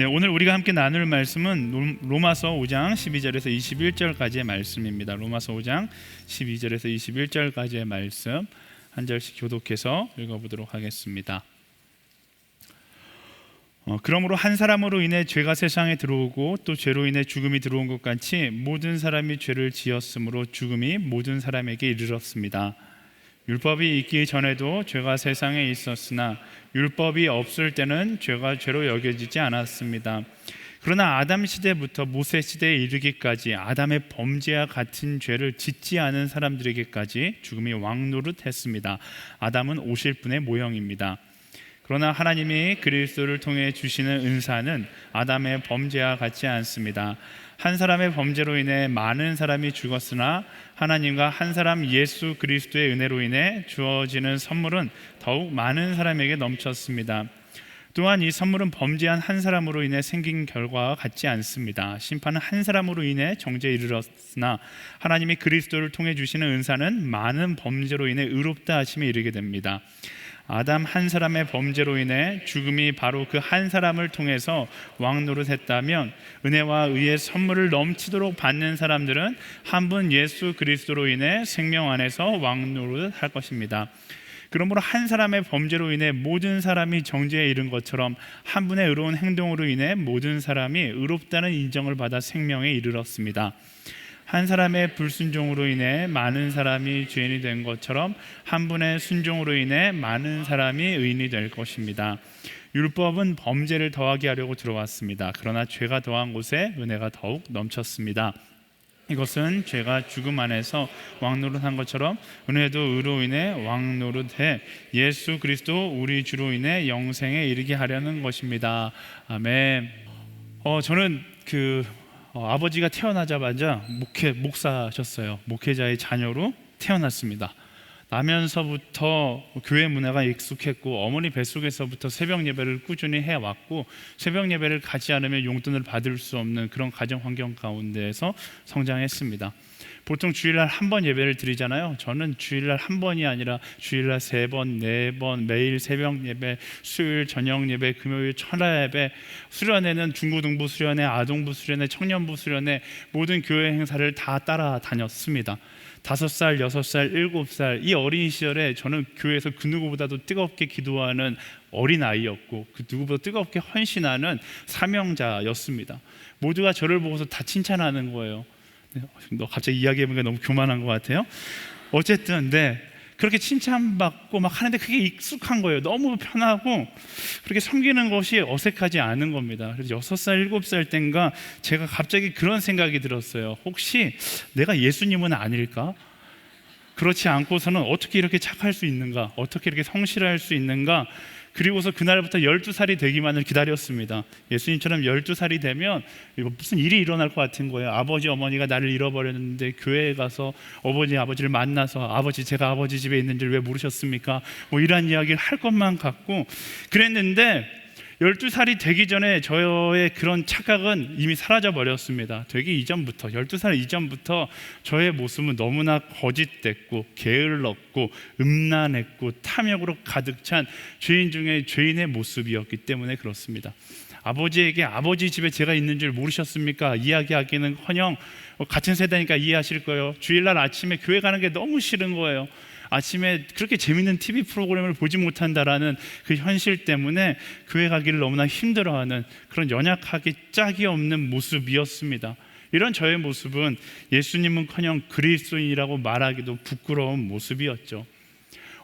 네, 오늘 우리가 함께 나눌 말씀은 로마서 5장 12절에서 21절까지의 말씀입니다. 로마서 5장 12절에서 21절까지의 말씀 한 절씩 교독해서 읽어보도록 하겠습니다. 그러므로 한 사람으로 인해 죄가 세상에 들어오고 또 죄로 인해 죽음이 들어온 것 같이 모든 사람이 죄를 지었으므로 죽음이 모든 사람에게 이르렀습니다. 율법이 있기 전에도 죄가 세상에 있었으나 율법이 없을 때는 죄가 죄로 여겨지지 않았습니다. 그러나 아담 시대부터 모세 시대에 이르기까지 아담의 범죄와 같은 죄를 짓지 않은 사람들에게까지 죽음이 왕노릇했습니다. 아담은 오실 분의 모형입니다. 그러나 하나님이 그리스도를 통해 주시는 은사는 아담의 범죄와 같지 않습니다. 한 사람의 범죄로 인해 많은 사람이 죽었으나 하나님과 한 사람 예수 그리스도의 은혜로 인해 주어지는 선물은 더욱 많은 사람에게 넘쳤습니다. 또한 이 선물은 범죄한 한 사람으로 인해 생긴 결과와 같지 않습니다. 심판은 한 사람으로 인해 정죄에 이르렀으나 하나님이 그리스도를 통해 주시는 은사는 많은 범죄로 인해 의롭다 하심에 이르게 됩니다. 아담 한 사람의 범죄로 인해 죽음이 바로 그 한 사람을 통해서 왕노릇했다면 은혜와 의의 선물을 넘치도록 받는 사람들은 한 분 예수 그리스도로 인해 생명 안에서 왕노릇할 것입니다. 그러므로 한 사람의 범죄로 인해 모든 사람이 정죄에 이른 것처럼 한 분의 의로운 행동으로 인해 모든 사람이 의롭다는 인정을 받아 생명에 이르렀습니다. 한 사람의 불순종으로 인해 많은 사람이 죄인이 된 것처럼 한 분의 순종으로 인해 많은 사람이 의인이 될 것입니다. 율법은 범죄를 더하게 하려고 들어왔습니다. 그러나 죄가 더한 곳에 은혜가 더욱 넘쳤습니다. 이것은 죄가 죽음 안에서 왕노릇한 것처럼 은혜도 의로 인해 왕노릇해 예수 그리스도 우리 주로 인해 영생에 이르게 하려는 것입니다. 아멘. 저는 아버지가 태어나자마자 목사셨어요. 목회자의 자녀로 태어났습니다. 나면서부터 교회 문화가 익숙했고 어머니 뱃속에서부터 새벽 예배를 꾸준히 해왔고 새벽 예배를 가지 않으면 용돈을 받을 수 없는 그런 가정 환경 가운데에서 성장했습니다. 보통 주일날 한 번 예배를 드리잖아요. 저는 주일날 한 번이 아니라 주일날 3번, 4번 매일 새벽 예배, 수요일 저녁 예배, 금요일 천하 예배, 수련회는 중고등부 수련회, 아동부 수련회, 청년부 수련회 모든 교회 행사를 다 따라다녔습니다. 5살, 6살, 7살 이 어린 시절에 저는 교회에서 그 누구보다도 뜨겁게 기도하는 어린 아이였고 그 누구보다 뜨겁게 헌신하는 사명자였습니다. 모두가 저를 보고서 다 칭찬하는 거예요. 너 갑자기 이야기해보니까 너무 교만한 것 같아요. 어쨌든 그렇게 칭찬받고 막 하는데 그게 익숙한 거예요. 너무 편하고 그렇게 섬기는 것이 어색하지 않은 겁니다. 그래서 6살, 7살 땐가 제가 갑자기 그런 생각이 들었어요. 혹시 내가 예수님은 아닐까? 그렇지 않고서는 어떻게 이렇게 착할 수 있는가? 어떻게 이렇게 성실할 수 있는가? 그리고서 그날부터 12살이 되기만을 기다렸습니다. 예수님처럼 12살이 되면 무슨 일이 일어날 것 같은 거예요. 아버지 어머니가 나를 잃어버렸는데 교회에 가서 아버지를 만나서 아버지 제가 아버지 집에 있는지를 왜 모르셨습니까? 이런 이야기를 할 것만 같고 그랬는데 12살이 되기 전에 저의 그런 착각은 이미 사라져 버렸습니다. 되기 이전부터 12살 이전부터 저의 모습은 너무나 거짓됐고 게을렀고 음란했고 탐욕으로 가득 찬 죄인 중에 죄인의 모습이었기 때문에 그렇습니다. 아버지에게 아버지 집에 제가 있는 줄 모르셨습니까? 이야기하기는커녕 같은 세대니까 이해하실 거예요. 주일날 아침에 교회 가는 게 너무 싫은 거예요. 아침에 그렇게 재밌는 TV 프로그램을 보지 못한다라는 그 현실 때문에 교회 가기를 너무나 힘들어하는 그런 연약하기 짝이 없는 모습이었습니다. 이런 저의 모습은 예수님은커녕 그리스도인이라고 말하기도 부끄러운 모습이었죠.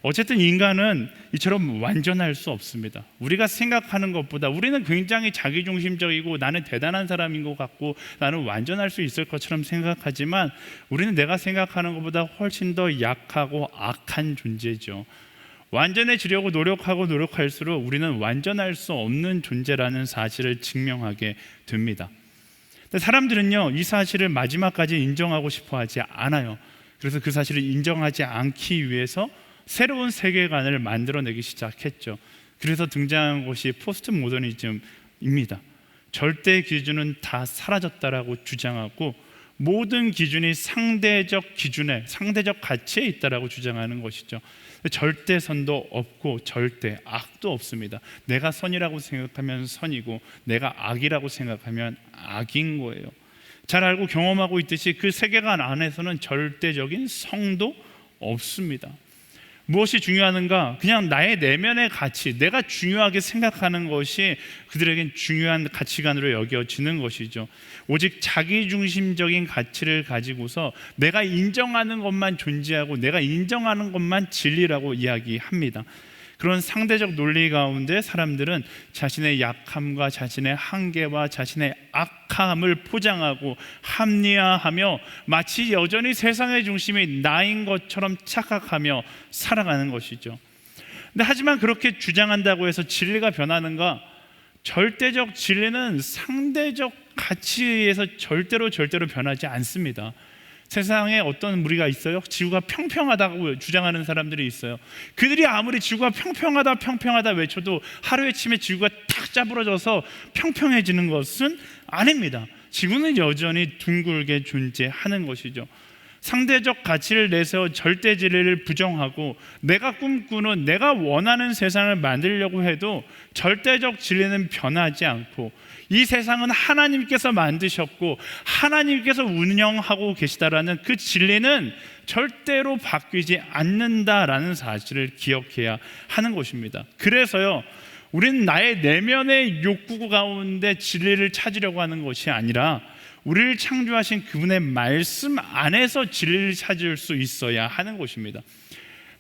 어쨌든 인간은 이처럼 완전할 수 없습니다. 우리가 생각하는 것보다 우리는 굉장히 자기중심적이고 나는 대단한 사람인 것 같고 나는 완전할 수 있을 것처럼 생각하지만 우리는 내가 생각하는 것보다 훨씬 더 약하고 악한 존재죠. 완전해지려고 노력할수록 우리는 완전할 수 없는 존재라는 사실을 증명하게 됩니다. 근데 사람들은요, 이 사실을 마지막까지 인정하고 싶어 하지 않아요. 그래서 그 사실을 인정하지 않기 위해서 새로운 세계관을 만들어내기 시작했죠. 그래서 등장한 것이 포스트 모더니즘입니다. 절대 기준은 다 사라졌다라고 주장하고 모든 기준이 상대적 기준에, 상대적 가치에 있다라고 주장하는 것이죠. 절대 선도 없고 절대 악도 없습니다. 내가 선이라고 생각하면 선이고 내가 악이라고 생각하면 악인 거예요. 잘 알고 경험하고 있듯이 그 세계관 안에서는 절대적인 성도 없습니다. 무엇이 중요한가? 그냥 나의 내면의 가치, 내가 중요하게 생각하는 것이 그들에겐 중요한 가치관으로 여겨지는 것이죠. 오직 자기중심적인 가치를 가지고서 내가 인정하는 것만 존재하고 내가 인정하는 것만 진리라고 이야기합니다. 그런 상대적 논리 가운데 사람들은 자신의 약함과 자신의 한계와 자신의 악함을 포장하고 합리화하며 마치 여전히 세상의 중심이 나인 것처럼 착각하며 살아가는 것이죠. 근데 하지만 그렇게 주장한다고 해서 진리가 변하는가? 절대적 진리는 상대적 가치에서 절대로 변하지 않습니다. 세상에 어떤 무리가 있어요? 지구가 평평하다고 주장하는 사람들이 있어요. 그들이 아무리 지구가 평평하다 외쳐도 하루아침에 지구가 탁 짜부러져서 평평해지는 것은 아닙니다. 지구는 여전히 둥글게 존재하는 것이죠. 상대적 가치를 내세워 절대 진리를 부정하고 내가 꿈꾸는, 내가 원하는 세상을 만들려고 해도 절대적 진리는 변하지 않고 이 세상은 하나님께서 만드셨고 하나님께서 운영하고 계시다라는 그 진리는 절대로 바뀌지 않는다라는 사실을 기억해야 하는 것입니다. 그래서요, 우리는 나의 내면의 욕구 가운데 진리를 찾으려고 하는 것이 아니라 우리를 창조하신 그분의 말씀 안에서 진리를 찾을 수 있어야 하는 것입니다.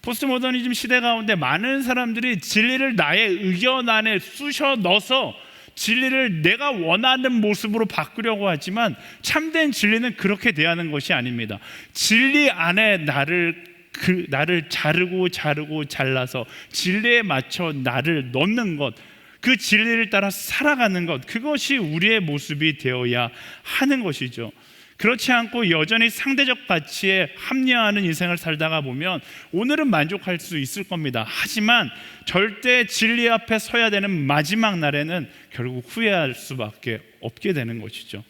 포스트모더니즘 시대 가운데 많은 사람들이 진리를 나의 의견 안에 쑤셔 넣어서 진리를 내가 원하는 모습으로 바꾸려고 하지만 참된 진리는 그렇게 대하는 것이 아닙니다. 진리 안에 나를 자르고 잘라서 진리에 맞춰 나를 넣는 것, 그 진리를 따라 살아가는 것, 그것이 우리의 모습이 되어야 하는 것이죠. 그렇지 않고 여전히 상대적 가치에 합리화하는 인생을 살다가 보면 오늘은 만족할 수 있을 겁니다. 하지만 절대 진리 앞에 서야 되는 마지막 날에는 결국 후회할 수밖에 없게 되는 것이죠.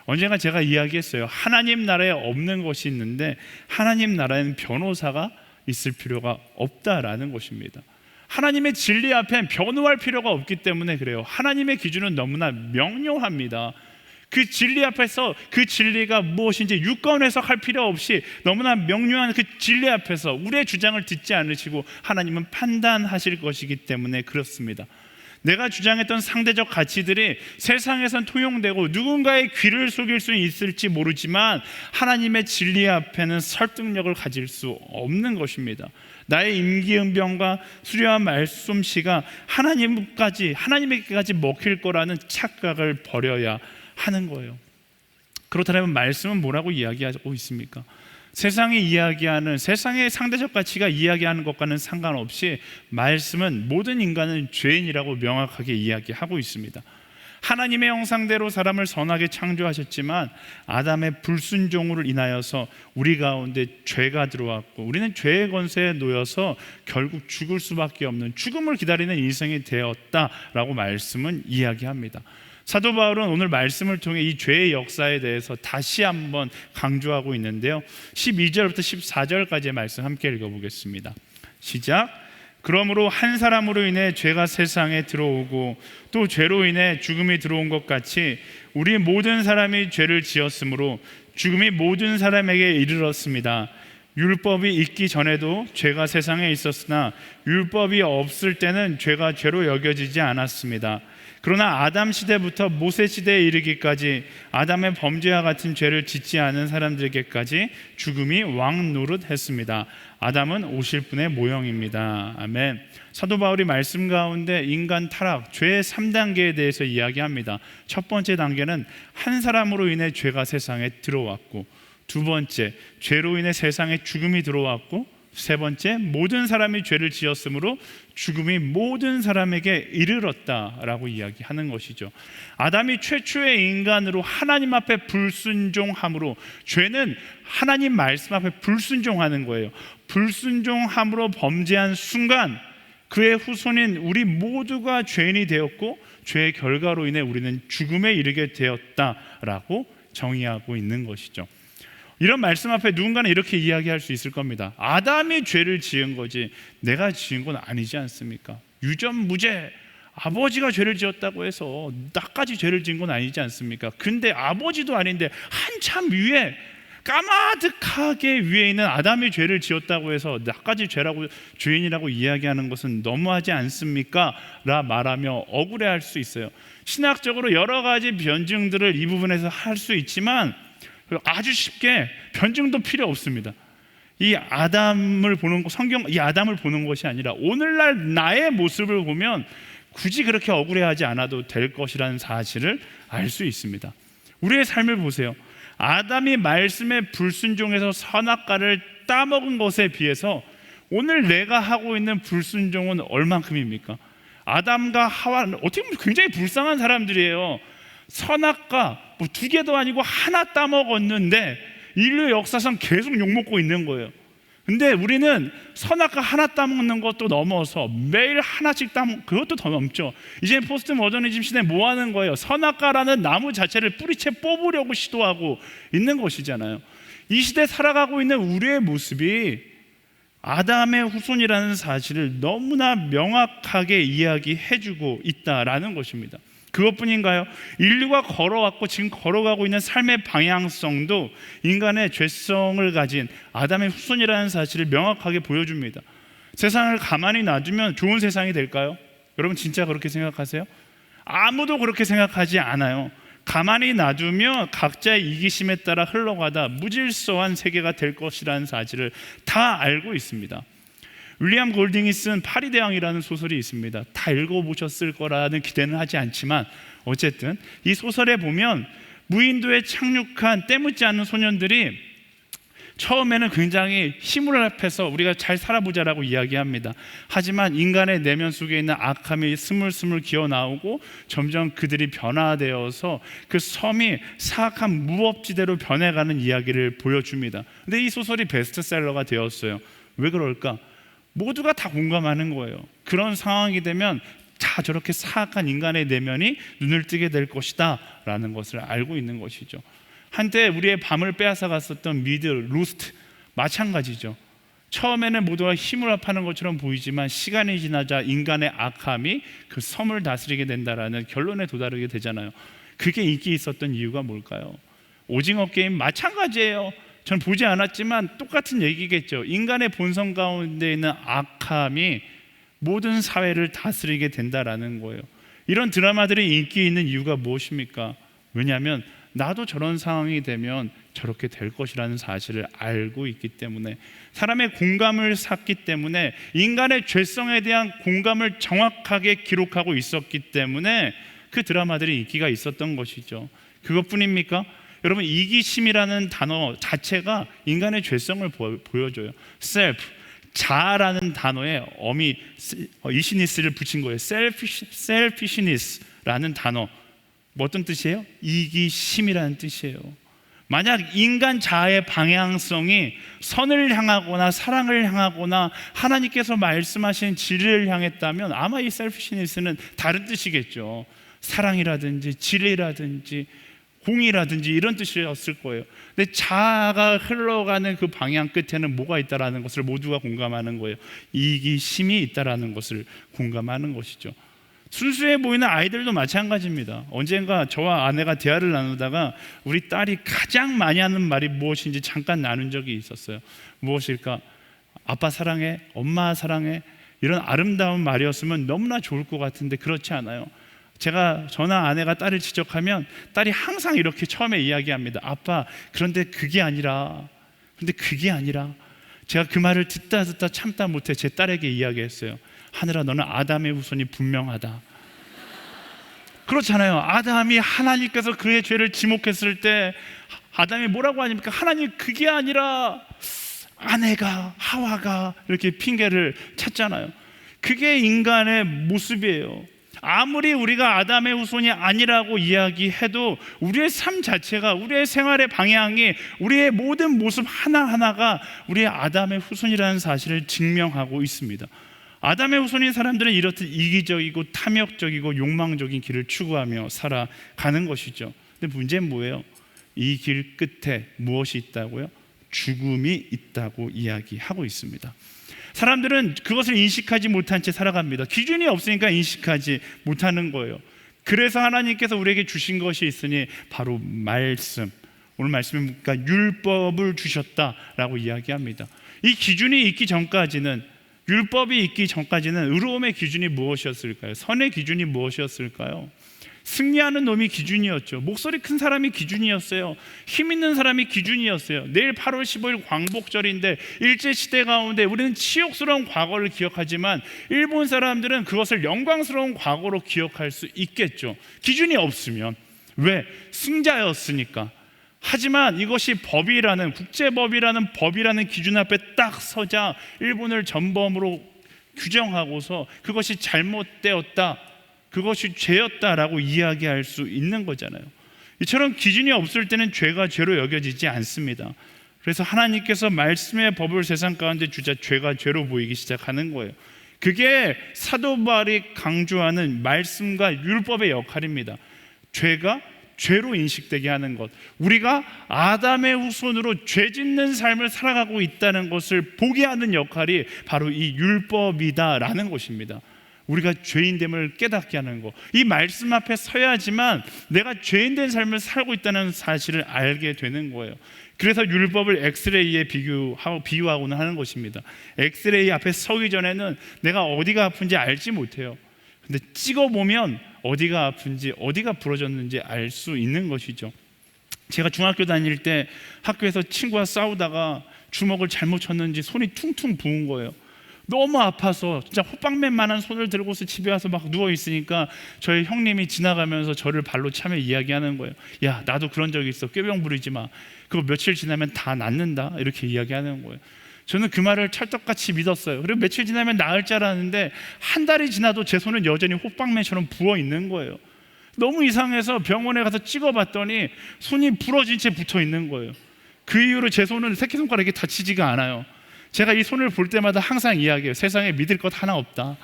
언젠가 제가 이야기했어요. 하나님 나라에 없는 것이 있는데 하나님 나라에는 변호사가 있을 필요가 없다라는 것입니다. 하나님의 진리 앞엔 변호할 필요가 없기 때문에 그래요. 하나님의 기준은 너무나 명료합니다. 그 진리 앞에서 그 진리가 무엇인지 유권 해석할 필요 없이 너무나 명료한 그 진리 앞에서 우리의 주장을 듣지 않으시고 하나님은 판단하실 것이기 때문에 그렇습니다. 내가 주장했던 상대적 가치들이 세상에선 통용되고 누군가의 귀를 속일 수 있을지 모르지만 하나님의 진리 앞에는 설득력을 가질 수 없는 것입니다. 나의 임기응변과 수려한 말솜씨가 하나님에게까지 먹힐 거라는 착각을 버려야 하는 거예요. 그렇다면 말씀은 뭐라고 이야기하고 있습니까? 세상이 이야기하는, 세상의 상대적 가치가 이야기하는 것과는 상관없이 말씀은 모든 인간은 죄인이라고 명확하게 이야기하고 있습니다. 하나님의 형상대로 사람을 선하게 창조하셨지만 아담의 불순종으로 인하여서 우리 가운데 죄가 들어왔고 우리는 죄의 권세에 놓여서 결국 죽을 수밖에 없는, 죽음을 기다리는 인생이 되었다라고 말씀은 이야기합니다. 사도 바울은 오늘 말씀을 통해 이 죄의 역사에 대해서 다시 한번 강조하고 있는데요, 12절부터 14절까지의 말씀 함께 읽어보겠습니다. 시작. 그러므로 한 사람으로 인해 죄가 세상에 들어오고 또 죄로 인해 죽음이 들어온 것 같이 우리 모든 사람이 죄를 지었으므로 죽음이 모든 사람에게 이르렀습니다. 율법이 있기 전에도 죄가 세상에 있었으나 율법이 없을 때는 죄가 죄로 여겨지지 않았습니다. 그러나 아담 시대부터 모세 시대에 이르기까지 아담의 범죄와 같은 죄를 짓지 않은 사람들에게까지 죽음이 왕노릇했습니다. 아담은 오실 분의 모형입니다. 아멘. 사도 바울이 말씀 가운데 인간 타락, 죄의 3단계에 대해서 이야기합니다. 첫 번째 단계는 한 사람으로 인해 죄가 세상에 들어왔고, 두 번째, 죄로 인해 세상에 죽음이 들어왔고, 세 번째, 모든 사람이 죄를 지었으므로 죽음이 모든 사람에게 이르렀다라고 이야기하는 것이죠. 아담이 최초의 인간으로 하나님 앞에 불순종함으로, 죄는 하나님 말씀 앞에 불순종하는 거예요. 불순종함으로 범죄한 순간 그의 후손인 우리 모두가 죄인이 되었고 죄의 결과로 인해 우리는 죽음에 이르게 되었다라고 정의하고 있는 것이죠. 이런 말씀 앞에 누군가는 이렇게 이야기할 수 있을 겁니다. 아담이 죄를 지은 거지 내가 지은 건 아니지 않습니까? 유전무죄, 아버지가 죄를 지었다고 해서 나까지 죄를 지은 건 아니지 않습니까? 근데 아버지도 아닌데 한참 위에, 까마득하게 위에 있는 아담이 죄를 지었다고 해서 나까지 죄인이라고 이야기하는 것은 너무하지 않습니까? 라 말하며 억울해할 수 있어요. 신학적으로 여러 가지 변증들을 이 부분에서 할 수 있지만 아주 쉽게 변증도 필요 없습니다. 이 아담을 보는 이 아담을 보는 것이 아니라 오늘날 나의 모습을 보면 굳이 그렇게 억울해하지 않아도 될 것이라는 사실을 알 수 있습니다. 우리의 삶을 보세요. 아담이 말씀에 불순종해서 선악과를 따먹은 것에 비해서 오늘 내가 하고 있는 불순종은 얼만큼입니까? 아담과 하와는 어떻게 보면 굉장히 불쌍한 사람들이에요. 선악과 뭐 2개도 아니고 하나 따먹었는데 인류 역사상 계속 욕먹고 있는 거예요. 근데 우리는 선악과 하나 따먹는 것도 넘어서 매일 하나씩 그것도 더 넘죠. 이제 포스트 모더니즘 시대에 뭐 하는 거예요? 선악과라는 나무 자체를 뿌리채 뽑으려고 시도하고 있는 것이잖아요. 이 시대에 살아가고 있는 우리의 모습이 아담의 후손이라는 사실을 너무나 명확하게 이야기해주고 있다라는 것입니다. 그것뿐인가요? 인류가 걸어왔고 지금 걸어가고 있는 삶의 방향성도 인간의 죄성을 가진 아담의 후손이라는 사실을 명확하게 보여줍니다. 세상을 가만히 놔두면 좋은 세상이 될까요? 여러분 진짜 그렇게 생각하세요? 아무도 그렇게 생각하지 않아요. 가만히 놔두면 각자의 이기심에 따라 흘러가다 무질서한 세계가 될 것이라는 사실을 다 알고 있습니다. 윌리엄 골딩이 쓴 파리 대왕이라는 소설이 있습니다. 다 읽어보셨을 거라는 기대는 하지 않지만 어쨌든 이 소설에 보면 무인도에 착륙한 때묻지 않은 소년들이 처음에는 굉장히 힘을 합해서 우리가 잘 살아보자라고 이야기합니다. 하지만 인간의 내면 속에 있는 악함이 스물스물 기어나오고 점점 그들이 변화되어서 그 섬이 사악한 무법지대로 변해가는 이야기를 보여줍니다. 근데 이 소설이 베스트셀러가 되었어요. 왜 그럴까? 모두가 다 공감하는 거예요. 그런 상황이 되면 다 저렇게 사악한 인간의 내면이 눈을 뜨게 될 것이다 라는 것을 알고 있는 것이죠. 한때 우리의 밤을 빼앗아 갔었던 미드, 루스트 마찬가지죠. 처음에는 모두가 힘을 합하는 것처럼 보이지만 시간이 지나자 인간의 악함이 그 섬을 다스리게 된다라는 결론에 도달하게 되잖아요. 그게 인기 있었던 이유가 뭘까요? 오징어 게임 마찬가지예요. 전 보지 않았지만 똑같은 얘기겠죠. 인간의 본성 가운데 있는 악함이 모든 사회를 다스리게 된다라는 거예요. 이런 드라마들이 인기 있는 이유가 무엇입니까? 왜냐하면 나도 저런 상황이 되면 저렇게 될 것이라는 사실을 알고 있기 때문에, 사람의 공감을 샀기 때문에, 인간의 죄성에 대한 공감을 정확하게 기록하고 있었기 때문에 그 드라마들이 인기가 있었던 것이죠. 그것뿐입니까? 여러분, 이기심이라는 단어 자체가 인간의 죄성을 보여줘요. self, 자아라는 단어에 어미 이시니스를 붙인 거예요. selfishness라는 단어, 뭐 어떤 뜻이에요? 이기심이라는 뜻이에요. 만약 인간 자아의 방향성이 선을 향하거나 사랑을 향하거나 하나님께서 말씀하신 진리를 향했다면 아마 이 selfishness는 다른 뜻이겠죠. 사랑이라든지 진리라든지 공의라든지 이런 뜻이었을 거예요. 근데 자아가 흘러가는 그 방향 끝에는 뭐가 있다라는 것을 모두가 공감하는 거예요. 이기심이 있다라는 것을 공감하는 것이죠. 순수해 보이는 아이들도 마찬가지입니다. 언젠가 저와 아내가 대화를 나누다가 우리 딸이 가장 많이 하는 말이 무엇인지 잠깐 나눈 적이 있었어요. 무엇일까? 아빠 사랑해, 엄마 사랑해, 이런 아름다운 말이었으면 너무나 좋을 것 같은데 그렇지 않아요. 저나 아내가 딸을 지적하면 딸이 항상 이렇게 처음에 이야기합니다. 아빠, 그런데 그게 아니라 제가 그 말을 듣다 참다 못해 제 딸에게 이야기했어요. 하늘아, 너는 아담의 후손이 분명하다. 그렇잖아요. 아담이 하나님께서 그의 죄를 지목했을 때 아담이 뭐라고 하니까 하나님, 그게 아니라 아내가, 하와가, 이렇게 핑계를 찾잖아요. 그게 인간의 모습이에요. 아무리 우리가 아담의 후손이 아니라고 이야기해도 우리의 삶 자체가, 우리의 생활의 방향이, 우리의 모든 모습 하나하나가 우리의 아담의 후손이라는 사실을 증명하고 있습니다. 아담의 후손인 사람들은 이렇듯 이기적이고 탐욕적이고 욕망적인 길을 추구하며 살아가는 것이죠. 근데 문제는 뭐예요? 이 길 끝에 무엇이 있다고요? 죽음이 있다고 이야기하고 있습니다. 사람들은 그것을 인식하지 못한 채 살아갑니다. 기준이 없으니까 인식하지 못하는 거예요. 그래서 하나님께서 우리에게 주신 것이 있으니 바로 말씀, 오늘 말씀은 그러니까 율법을 주셨다라고 이야기합니다. 이 기준이 있기 전까지는, 율법이 있기 전까지는 의로움의 기준이 무엇이었을까요? 선의 기준이 무엇이었을까요? 승리하는 놈이 기준이었죠. 목소리 큰 사람이 기준이었어요. 힘 있는 사람이 기준이었어요. 내일 8월 15일 광복절인데 일제시대 가운데 우리는 치욕스러운 과거를 기억하지만 일본 사람들은 그것을 영광스러운 과거로 기억할 수 있겠죠. 기준이 없으면. 왜? 승자였으니까. 하지만 이것이 법이라는, 국제법이라는 법이라는 기준 앞에 딱 서자 일본을 전범으로 규정하고서 그것이 잘못되었다, 그것이 죄였다라고 이야기할 수 있는 거잖아요. 이처럼 기준이 없을 때는 죄가 죄로 여겨지지 않습니다. 그래서 하나님께서 말씀의 법을 세상 가운데 주자 죄가 죄로 보이기 시작하는 거예요. 그게 사도 바울이 강조하는 말씀과 율법의 역할입니다. 죄가 죄로 인식되게 하는 것, 우리가 아담의 후손으로 죄 짓는 삶을 살아가고 있다는 것을 보게 하는 역할이 바로 이 율법이다라는 것입니다. 우리가 죄인됨을 깨닫게 하는 것, 이 말씀 앞에 서야지만 내가 죄인된 삶을 살고 있다는 사실을 알게 되는 거예요. 그래서 율법을 엑스레이에 비유하고는 하는 것입니다. 엑스레이 앞에 서기 전에는 내가 어디가 아픈지 알지 못해요. 근데 찍어보면 어디가 아픈지, 어디가 부러졌는지 알 수 있는 것이죠. 제가 중학교 다닐 때 학교에서 친구와 싸우다가 주먹을 잘못 쳤는지 손이 퉁퉁 부은 거예요. 너무 아파서 진짜 호빵맨만한 손을 들고서 집에 와서 막 누워있으니까 저희 형님이 지나가면서 저를 발로 차며 이야기하는 거예요. 야, 나도 그런 적이 있어. 꾀병 부리지 마. 그거 며칠 지나면 다 낫는다. 이렇게 이야기하는 거예요. 저는 그 말을 찰떡같이 믿었어요. 그리고 며칠 지나면 나을 줄 알았는데 한 달이 지나도 제 손은 여전히 호빵맨처럼 부어 있는 거예요. 너무 이상해서 병원에 가서 찍어봤더니 손이 부러진 채 붙어 있는 거예요. 그 이후로 제 손은 새끼손가락이 다치지가 않아요. 제가 이 손을 볼 때마다 항상 이야기해요. 세상에 믿을 것 하나 없다.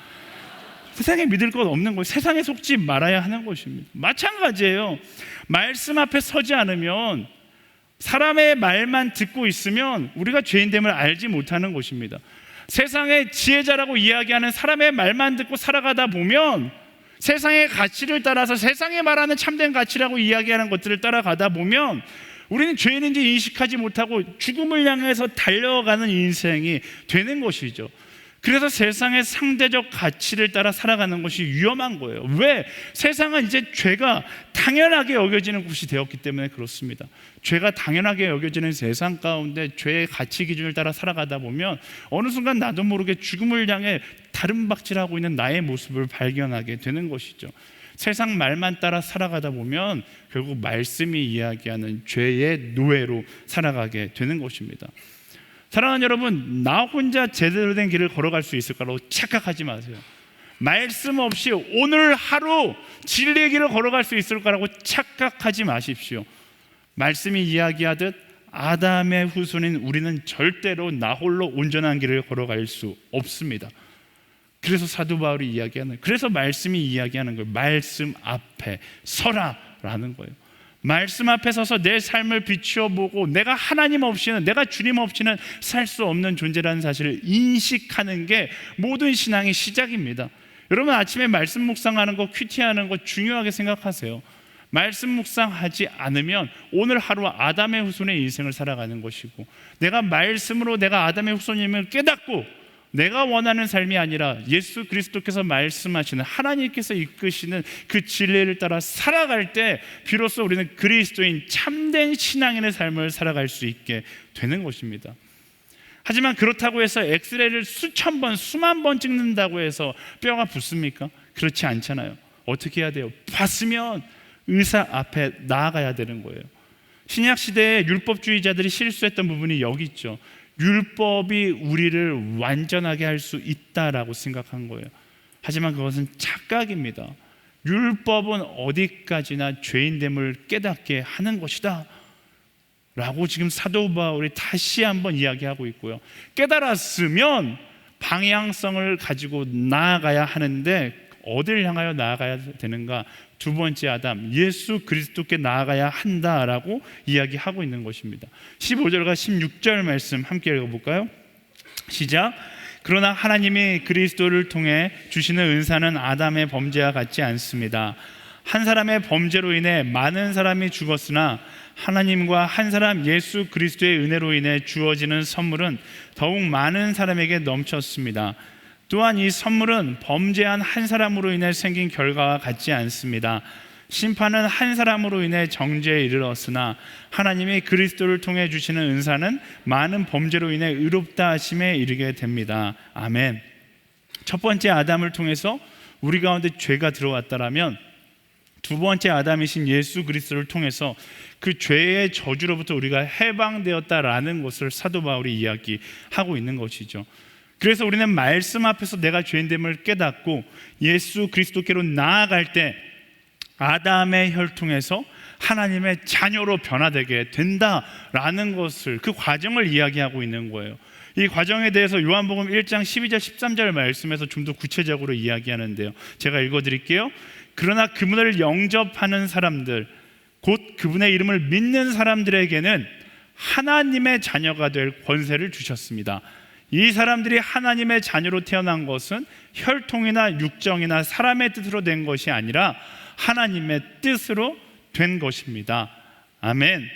세상에 믿을 것 없는 거예요. 세상에 속지 말아야 하는 것입니다. 마찬가지예요. 말씀 앞에 서지 않으면, 사람의 말만 듣고 있으면 우리가 죄인됨을 알지 못하는 것입니다. 세상의 지혜자라고 이야기하는 사람의 말만 듣고 살아가다 보면, 세상의 가치를 따라서 세상이 말하는 참된 가치라고 이야기하는 것들을 따라가다 보면 우리는 죄인인지 인식하지 못하고 죽음을 향해서 달려가는 인생이 되는 것이죠. 그래서 세상의 상대적 가치를 따라 살아가는 것이 위험한 거예요. 왜? 세상은 이제 죄가 당연하게 여겨지는 곳이 되었기 때문에 그렇습니다. 죄가 당연하게 여겨지는 세상 가운데 죄의 가치 기준을 따라 살아가다 보면 어느 순간 나도 모르게 죽음을 향해 다름박질하고 있는 나의 모습을 발견하게 되는 것이죠. 세상 말만 따라 살아가다 보면 결국 말씀이 이야기하는 죄의 노예로 살아가게 되는 것입니다. 사랑하는 여러분, 나 혼자 제대로 된 길을 걸어갈 수 있을 거라고 착각하지 마세요. 말씀 없이 오늘 하루 진리의 길을 걸어갈 수 있을 거라고 착각하지 마십시오. 말씀이 이야기하듯 아담의 후손인 우리는 절대로 나 홀로 온전한 길을 걸어갈 수 없습니다. 그래서 사도 바울이 이야기하는, 그래서 말씀이 이야기하는 거예요. 말씀 앞에 서라라는 거예요. 말씀 앞에 서서 내 삶을 비추어 보고 내가 하나님 없이는, 내가 주님 없이는 살 수 없는 존재라는 사실을 인식하는 게 모든 신앙의 시작입니다. 여러분, 아침에 말씀 묵상하는 거, 큐티하는 거 중요하게 생각하세요. 말씀 묵상하지 않으면 오늘 하루 아담의 후손의 인생을 살아가는 것이고, 내가 말씀으로 내가 아담의 후손임을 깨닫고 내가 원하는 삶이 아니라 예수 그리스도께서 말씀하시는, 하나님께서 이끄시는 그 진리를 따라 살아갈 때 비로소 우리는 그리스도인 참된 신앙인의 삶을 살아갈 수 있게 되는 것입니다. 하지만 그렇다고 해서 엑스레이를 수천 번, 수만 번 찍는다고 해서 뼈가 붙습니까? 그렇지 않잖아요. 어떻게 해야 돼요? 봤으면 의사 앞에 나아가야 되는 거예요. 신약 시대에 율법주의자들이 실수했던 부분이 여기 있죠. 율법이 우리를 완전하게 할 수 있다라고 생각한 거예요. 하지만 그것은 착각입니다. 율법은 어디까지나 죄인됨을 깨닫게 하는 것이다 라고 지금 사도 바울이 다시 한번 이야기하고 있고요. 깨달았으면 방향성을 가지고 나아가야 하는데 어디를 향하여 나아가야 되는가? 두 번째 아담 예수 그리스도께 나아가야 한다라고 이야기하고 있는 것입니다. 15절과 16절 말씀 함께 읽어볼까요? 시작. 그러나 하나님이 그리스도를 통해 주시는 은사는 아담의 범죄와 같지 않습니다. 한 사람의 범죄로 인해 많은 사람이 죽었으나 하나님과 한 사람 예수 그리스도의 은혜로 인해 주어지는 선물은 더욱 많은 사람에게 넘쳤습니다. 또한 이 선물은 범죄한 한 사람으로 인해 생긴 결과와 같지 않습니다. 심판은 한 사람으로 인해 정죄에 이르렀으나 하나님이 그리스도를 통해 주시는 은사는 많은 범죄로 인해 의롭다 하심에 이르게 됩니다. 아멘. 첫 번째 아담을 통해서 우리 가운데 죄가 들어왔다라면 두 번째 아담이신 예수 그리스도를 통해서 그 죄의 저주로부터 우리가 해방되었다라는 것을 사도 바울이 이야기하고 있는 것이죠. 그래서 우리는 말씀 앞에서 내가 죄인됨을 깨닫고 예수 그리스도께로 나아갈 때 아담의 혈통에서 하나님의 자녀로 변화되게 된다라는 것을, 그 과정을 이야기하고 있는 거예요. 이 과정에 대해서 요한복음 1장 12절 13절 말씀에서 좀 더 구체적으로 이야기하는데요, 제가 읽어드릴게요. 그러나 그분을 영접하는 사람들, 곧 그분의 이름을 믿는 사람들에게는 하나님의 자녀가 될 권세를 주셨습니다. 이 사람들이 하나님의 자녀로 태어난 것은 혈통이나 육정이나 사람의 뜻으로 된 것이 아니라 하나님의 뜻으로 된 것입니다. 아멘.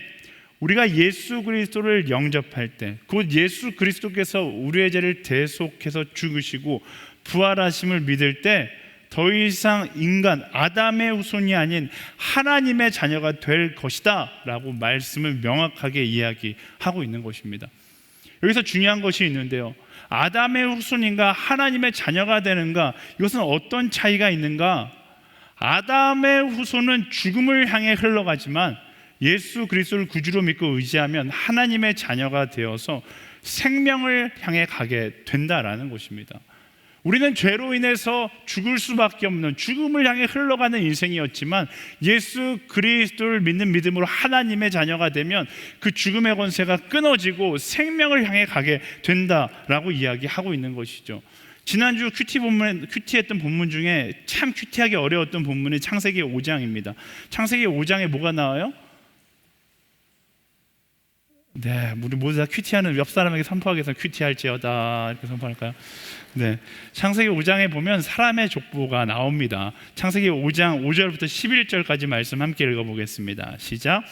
우리가 예수 그리스도를 영접할 때, 곧 예수 그리스도께서 우리의 죄를 대속해서 죽으시고 부활하심을 믿을 때 더 이상 인간 아담의 후손이 아닌 하나님의 자녀가 될 것이다 라고 말씀을 명확하게 이야기하고 있는 것입니다. 여기서 중요한 것이 있는데요, 아담의 후손인가 하나님의 자녀가 되는가, 이것은 어떤 차이가 있는가? 아담의 후손은 죽음을 향해 흘러가지만 예수 그리스도를 구주로 믿고 의지하면 하나님의 자녀가 되어서 생명을 향해 가게 된다라는 것입니다. 우리는 죄로 인해서 죽을 수밖에 없는, 죽음을 향해 흘러가는 인생이었지만 예수 그리스도를 믿는 믿음으로 하나님의 자녀가 되면 그 죽음의 권세가 끊어지고 생명을 향해 가게 된다라고 이야기하고 있는 것이죠. 지난주 큐티했던 본문 중에 참 큐티하기 어려웠던 본문이 창세기 5장입니다. 창세기 5장에 뭐가 나와요? 네, 우리 모두 다 큐티하는 옆 사람에게 선포하기 위해서 큐티할지어다 이렇게 선포할까요? 네, 창세기 5장에 보면 사람의 족보가 나옵니다. 창세기 5장 5절부터 11절까지 말씀 함께 읽어보겠습니다. 시작.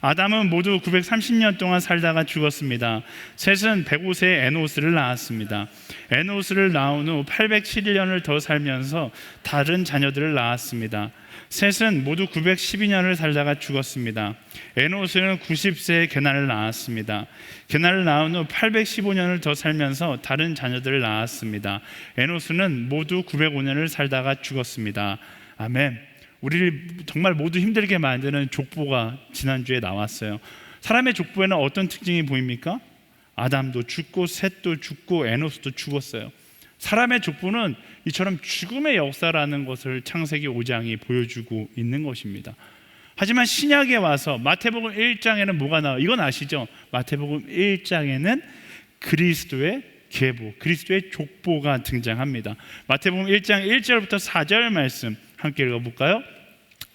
아담은 모두 930년 동안 살다가 죽었습니다. 셋은 105세에 에노스를 낳았습니다. 에노스를 낳은 후 807년을 더 살면서 다른 자녀들을 낳았습니다. 셋은 모두 912년을 살다가 죽었습니다. 에노스는 90세에 게날을 낳았습니다. 게날을 낳은 후 815년을 더 살면서 다른 자녀들을 낳았습니다. 에노스는 모두 905년을 살다가 죽었습니다. 아멘. 우리를 정말 모두 힘들게 만드는 족보가 지난주에 나왔어요. 사람의 족보에는 어떤 특징이 보입니까? 아담도 죽고 셋도 죽고 에노스도 죽었어요. 사람의 족보는 이처럼 죽음의 역사라는 것을 창세기 5장이 보여주고 있는 것입니다. 하지만 신약에 와서 마태복음 1장에는 뭐가 나와요? 이건 아시죠? 마태복음 1장에는 그리스도의 계보, 그리스도의 족보가 등장합니다. 마태복음 1장 1절부터 4절 말씀 함께 읽어볼까요?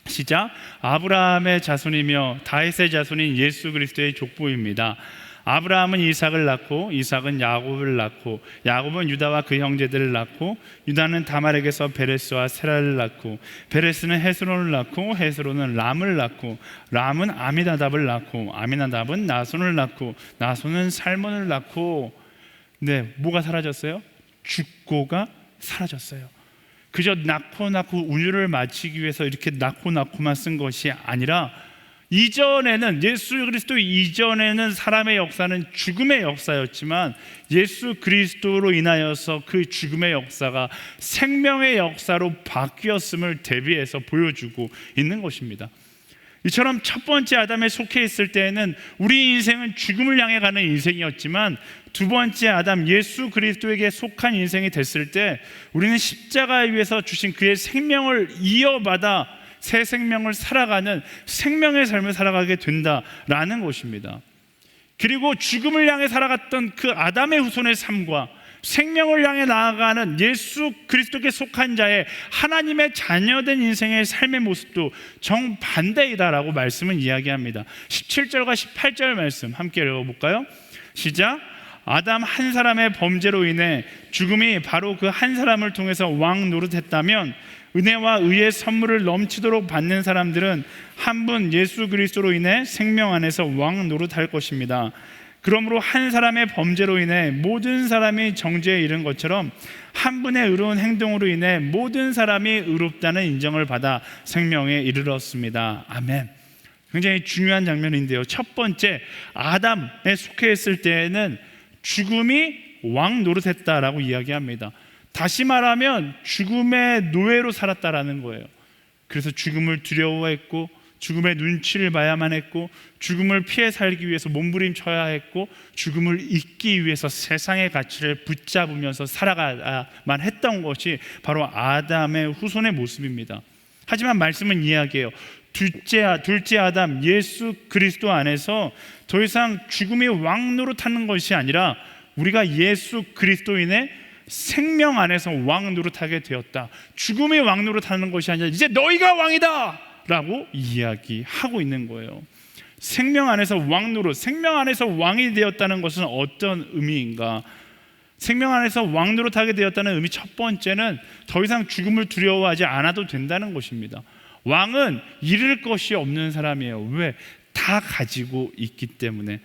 시작. 아브라함의 자손이며 다윗의 자손인 예수 그리스도의 족보입니다. 아브라함은 이삭을 낳고 이삭은 야곱을 낳고 야곱은 유다와 그 형제들을 낳고 유다는 다말에게서 베레스와 세라를 낳고 베레스는 헤스론을 낳고 헤스론은 람을 낳고 람은 아미나답을 낳고 아미나답은 나손을 낳고 나손은 살몬을 낳고, 네, 뭐가 사라졌어요? 죽고가 사라졌어요. 그저 낳고 운율을 마치기 위해서 이렇게 낳고만 쓴 것이 아니라 이전에는, 예수 그리스도 이전에는 사람의 역사는 죽음의 역사였지만 예수 그리스도로 인하여서 그 죽음의 역사가 생명의 역사로 바뀌었음을 대비해서 보여주고 있는 것입니다. 이처럼 첫 번째 아담에 속해 있을 때에는 우리 인생은 죽음을 향해 가는 인생이었지만 두 번째 아담 예수 그리스도에게 속한 인생이 됐을 때 우리는 십자가에 위해서 주신 그의 생명을 이어받아 새 생명을 살아가는 생명의 삶을 살아가게 된다라는 것입니다. 그리고 죽음을 향해 살아갔던 그 아담의 후손의 삶과 생명을 향해 나아가는 예수 그리스도께 속한 자의 하나님의 자녀된 인생의 삶의 모습도 정반대이다라고 말씀은 이야기합니다. 17절과 18절 말씀 함께 읽어볼까요? 시작. 아담 한 사람의 범죄로 인해 죽음이 바로 그 한 사람을 통해서 왕 노릇했다면 은혜와 의의 선물을 넘치도록 받는 사람들은 한 분 예수 그리스도로 인해 생명 안에서 왕 노릇할 것입니다. 그러므로 한 사람의 범죄로 인해 모든 사람이 정죄에 이른 것처럼 한 분의 의로운 행동으로 인해 모든 사람이 의롭다는 인정을 받아 생명에 이르렀습니다. 아멘. 굉장히 중요한 장면인데요. 첫 번째, 아담에 속해 있을 때에는 죽음이 왕 노릇했다라고 이야기합니다. 다시 말하면 죽음의 노예로 살았다라는 거예요. 그래서 죽음을 두려워했고 죽음의 눈치를 봐야만 했고 죽음을 피해 살기 위해서 몸부림쳐야 했고 죽음을 잊기 위해서 세상의 가치를 붙잡으면서 살아가야만 했던 것이 바로 아담의 후손의 모습입니다. 하지만 말씀은 이야기해요. 둘째 아담 예수 그리스도 안에서 더 이상 죽음이 왕 노릇하는 것이 아니라 우리가 예수 그리스도인의 생명 안에서 왕 노릇하게 되었다. 죽음이 왕 노릇하는 것이 아니라 이제 너희가 왕이다 라고 이야기하고 있는 거예요. 생명 안에서 왕 노릇, 생명 안에서 왕이 되었다는 것은 어떤 의미인가? 생명 안에서 왕 노릇하게 되었다는 의미 첫 번째는 더 이상 죽음을 두려워하지 않아도 된다는 것입니다. 왕은 잃을 것이 없는 사람이에요. 왜? 다 가지고 있기 때문에.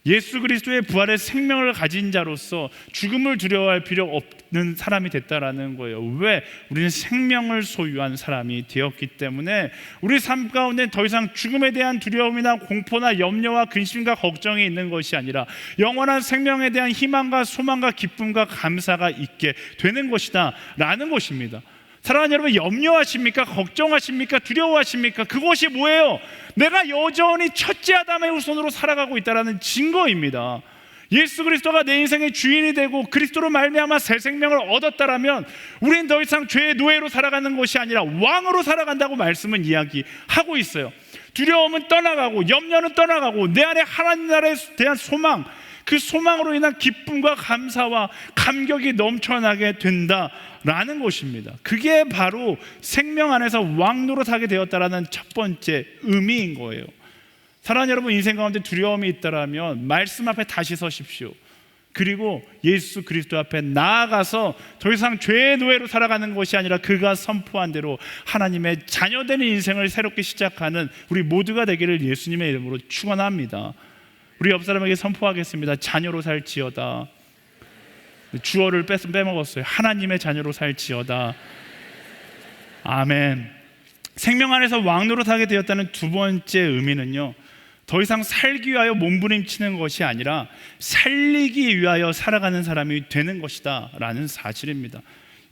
예수 그리스도의 부활의 생명을 가진 자로서 죽음을 두려워할 필요 없는 사람이 됐다라는 거예요. 왜? 우리는 생명을 소유한 사람이 되었기 때문에 우리 삶 가운데 더 이상 죽음에 대한 두려움이나 공포나 염려와 근심과 걱정이 있는 것이 아니라 영원한 생명에 대한 희망과 소망과 기쁨과 감사가 있게 되는 것이다 라는 것입니다. 사랑하는 여러분, 염려하십니까? 걱정하십니까? 두려워하십니까? 그것이 뭐예요? 내가 여전히 첫째 아담의 후손으로 살아가고 있다는 증거입니다. 예수 그리스도가 내 인생의 주인이 되고 그리스도로 말미암아 새 생명을 얻었다라면 우리는 더 이상 죄의 노예로 살아가는 것이 아니라 왕으로 살아간다고 말씀은 이야기하고 있어요. 두려움은 떠나가고 염려는 떠나가고 내 안에 하나님 나라에 대한 소망, 그 소망으로 인한 기쁨과 감사와 감격이 넘쳐나게 된다라는 것입니다. 그게 바로 생명 안에서 왕 노릇하게 되었다라는 첫 번째 의미인 거예요. 사랑하는 여러분, 인생 가운데 두려움이 있다라면 말씀 앞에 다시 서십시오. 그리고 예수 그리스도 앞에 나아가서 더 이상 죄의 노예로 살아가는 것이 아니라 그가 선포한 대로 하나님의 자녀되는 인생을 새롭게 시작하는 우리 모두가 되기를 예수님의 이름으로 축원합니다. 우리 옆 사람에게 선포하겠습니다. 자녀로 살지어다. 주어를 빼먹었어요. 하나님의 자녀로 살지어다. 아멘. 생명 안에서 왕 노릇하게 되었다는 두 번째 의미는요, 더 이상 살기 위하여 몸부림치는 것이 아니라 살리기 위하여 살아가는 사람이 되는 것이다 라는 사실입니다.